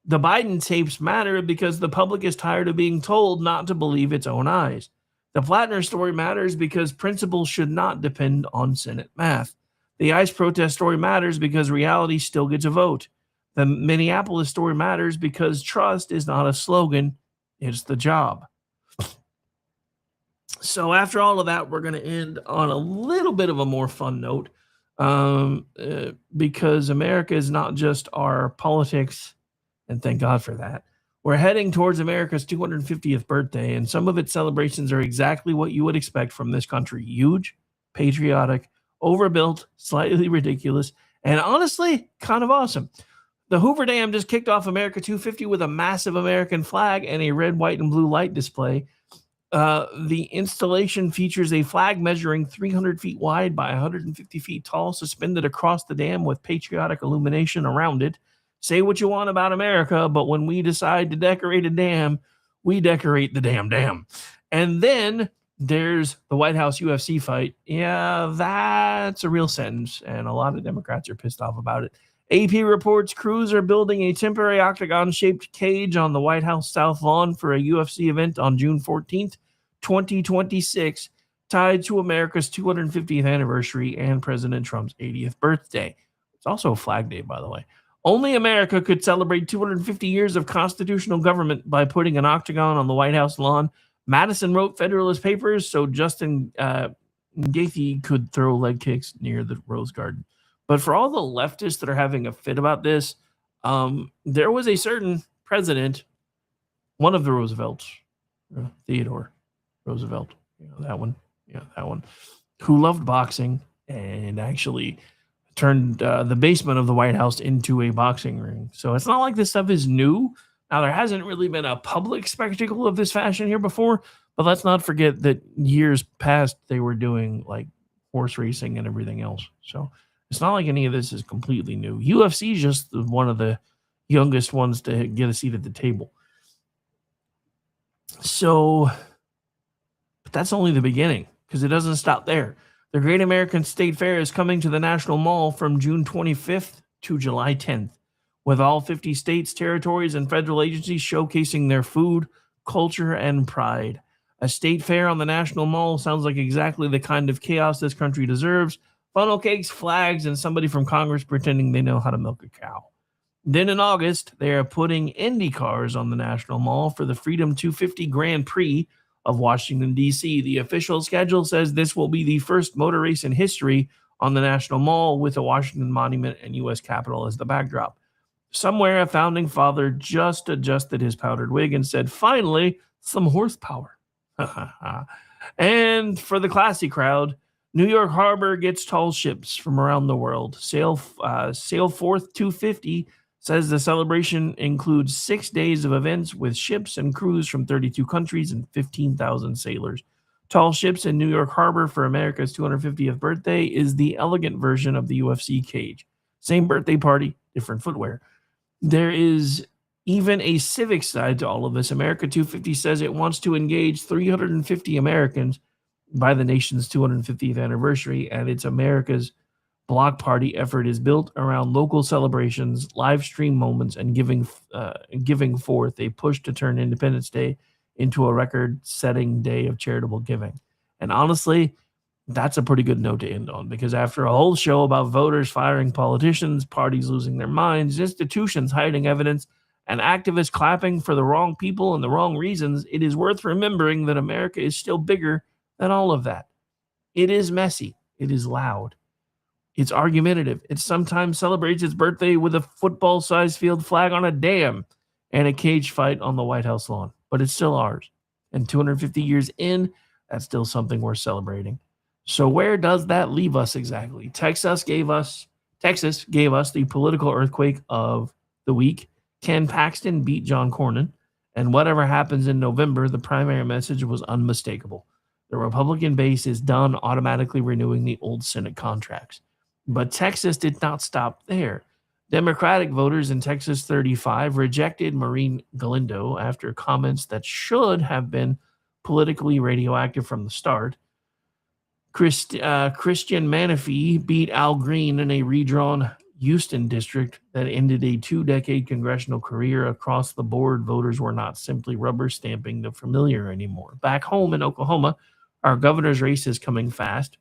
The Biden tapes matter because the public is tired of being told not to believe its own eyes. The Plattner story matters because principle should not depend on Senate math. The ICE protest story matters because reality still gets a vote. The Minneapolis story matters because trust is not a slogan, it's the job. So after all of that, we're going to end on a little bit of a more fun note because America is not just our politics, and thank God for that. We're heading towards America's 250th birthday, and some of its celebrations are exactly what you would expect from this country. Huge, patriotic, overbuilt, slightly ridiculous, And honestly, kind of awesome. The Hoover Dam just kicked off America 250 with a massive American flag and a red, white, and blue light display. The installation features a flag measuring 300 feet wide by 150 feet tall, suspended across the dam with patriotic illumination around it. Say what you want about America, but when we decide to decorate a dam, we decorate the damn dam. And then there's the White House UFC fight. Yeah, that's a real sentence, and a lot of Democrats are pissed off about it. AP reports crews are building a temporary octagon-shaped cage on the White House South Lawn for a UFC event on June 14th, 2026, tied to America's 250th anniversary and President Trump's 80th birthday. It's also a Flag Day, by the way. Only America could celebrate 250 years of constitutional government by putting an octagon on the White House lawn. Madison wrote Federalist Papers so Justin Gaethje could throw leg kicks near the Rose Garden. But for all the leftists that are having a fit about this, there was a certain president, one of the Roosevelts, Theodore Roosevelt, that one, who loved boxing and actually turned the basement of the White House into a boxing ring. So it's not like this stuff is new. Now, there hasn't really been a public spectacle of this fashion here before, but let's not forget that years past they were doing like horse racing and everything else. So it's not like any of this is completely new. UFC is just one of the youngest ones to get a seat at the table. So, but that's only the beginning, because it doesn't stop there. The Great American State Fair is coming to the National Mall from June 25th to July 10th, with all 50 states, territories, and federal agencies showcasing their food, culture, and pride. A state fair on the National Mall sounds like exactly the kind of chaos this country deserves. Funnel cakes, flags, and somebody from Congress pretending they know how to milk a cow. Then in August, they are putting Indy cars on the National Mall for the Freedom 250 Grand Prix of Washington, D.C. The official schedule says this will be the first motor race in history on the National Mall, with a Washington Monument and U.S. Capitol as the backdrop. Somewhere, a founding father just adjusted his powdered wig and said, "Finally, some horsepower." And for the classy crowd, New York Harbor gets tall ships from around the world. Sail Forth 250 says the celebration includes 6 days of events with ships and crews from 32 countries and 15,000 sailors. Tall ships in New York Harbor for America's 250th birthday is the elegant version of the UFC cage. Same birthday party, different footwear. There is even a civic side to all of this. America 250 says it wants to engage 350 Americans by the nation's 250th anniversary, and its America's block party effort is built around local celebrations, live stream moments, and giving forth a push to turn Independence Day into a record-setting day of charitable giving. And honestly, that's a pretty good note to end on, because after a whole show about voters firing politicians, parties losing their minds, institutions hiding evidence, and activists clapping for the wrong people and the wrong reasons, it is worth remembering that America is still bigger than all of that. It is messy. It is loud. It's argumentative. It sometimes celebrates its birthday with a football-sized field flag on a dam and a cage fight on the White House lawn. But it's still ours. And 250 years in, that's still something worth celebrating. So where does that leave us exactly? Texas gave us the political earthquake of the week. Can Paxton beat John Cornyn? And whatever happens in November, the primary message was unmistakable. The Republican base is done automatically renewing the old Senate contracts. But Texas did not stop there. Democratic voters in Texas 35 rejected Maureen Galindo after comments that should have been politically radioactive from the start. Christian Menifee beat Al Green in a redrawn Houston district that ended a 2-decade congressional career. Across the board, voters were not simply rubber stamping the familiar anymore. Back home in Oklahoma, our governor's race is coming fast.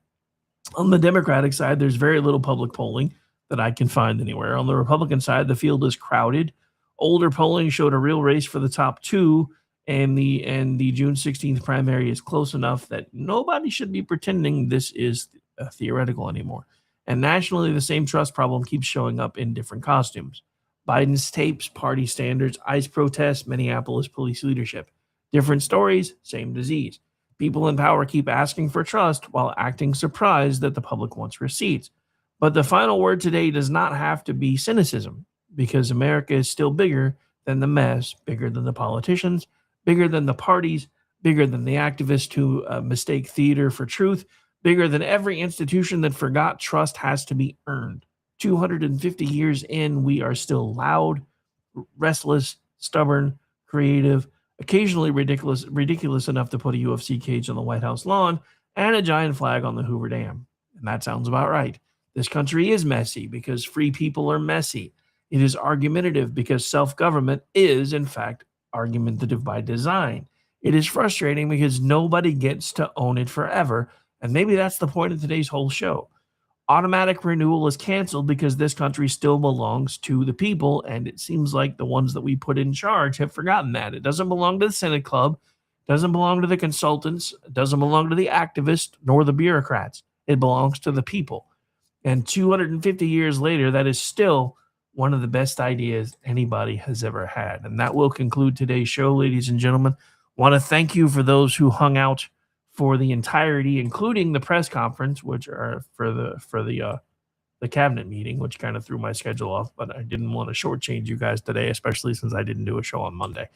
On the Democratic side, there's very little public polling that I can find anywhere. On the Republican side, the field is crowded. Older polling showed a real race for the top two, and the June 16th primary is close enough that nobody should be pretending this is theoretical anymore. And nationally, the same trust problem keeps showing up in different costumes. Biden's tapes, party standards, ICE protests, Minneapolis police leadership. Different stories, same disease. People in power keep asking for trust while acting surprised that the public wants receipts. But the final word today does not have to be cynicism, because America is still bigger than the mess, bigger than the politicians, bigger than the parties, bigger than the activists who mistake theater for truth, bigger than every institution that forgot trust has to be earned. 250 years in, we are still loud, restless, stubborn, creative, occasionally ridiculous enough to put a UFC cage on the White House lawn and a giant flag on the Hoover Dam. And that sounds about right. This country is messy because free people are messy. It is argumentative because self-government is, in fact, argumentative by design. It is frustrating because nobody gets to own it forever. And maybe that's the point of today's whole show. Automatic renewal is canceled because this country still belongs to the people, and it seems like the ones that we put in charge have forgotten that. It doesn't belong to the Senate Club, doesn't belong to the consultants, it doesn't belong to the activists, nor the bureaucrats. It belongs to the people. And 250 years later, that is still one of the best ideas anybody has ever had. And that will conclude today's show, ladies and gentlemen. Want to thank you for those who hung out for the entirety, including the press conference, which are for the cabinet meeting, which kind of threw my schedule off. But I didn't want to shortchange you guys today, especially since I didn't do a show on Monday.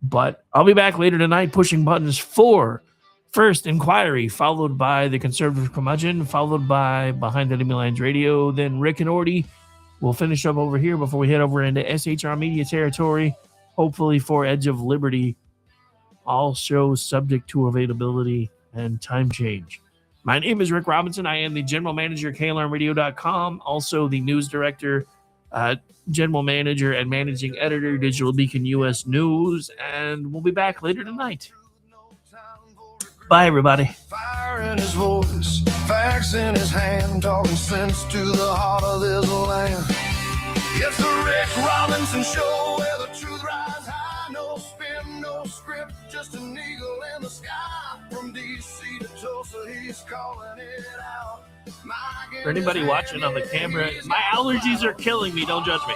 But I'll be back later tonight pushing buttons for First Inquiry, followed by the Conservative Curmudgeon, followed by Behind Enemy Lines Radio, then Rick and Orty. We'll finish up over here before we head over into SHR Media territory, hopefully for Edge of Liberty. All shows subject to availability and time change. My name is Rick Robinson. I am the general manager at KLRNradio.com, also the news director, general manager, and managing editor, Digital Beacon US News, and we'll be back later tonight. Bye, everybody. Fire in his voice, facts in his hand, talking sense to the heart of this land. It's the Rick Robinson Show, where the truth rides high. No spin, no script, just an eagle in the sky. From D.C. to Tulsa, he's calling it out. For anybody watching on the camera, my allergies are killing me. Don't judge me.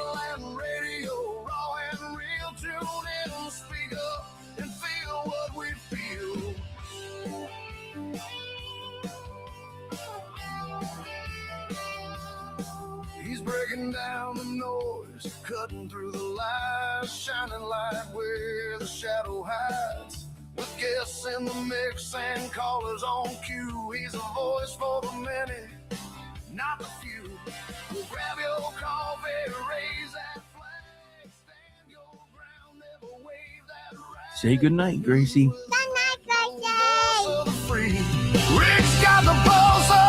Breaking down the noise, cutting through the lies, shining light where the shadow hides. With guests in the mix and callers on cue, he's a voice for the many, not the few. Well, grab your coffee, raise that flag, stand your ground, never wave that rag. Say goodnight, Gracie.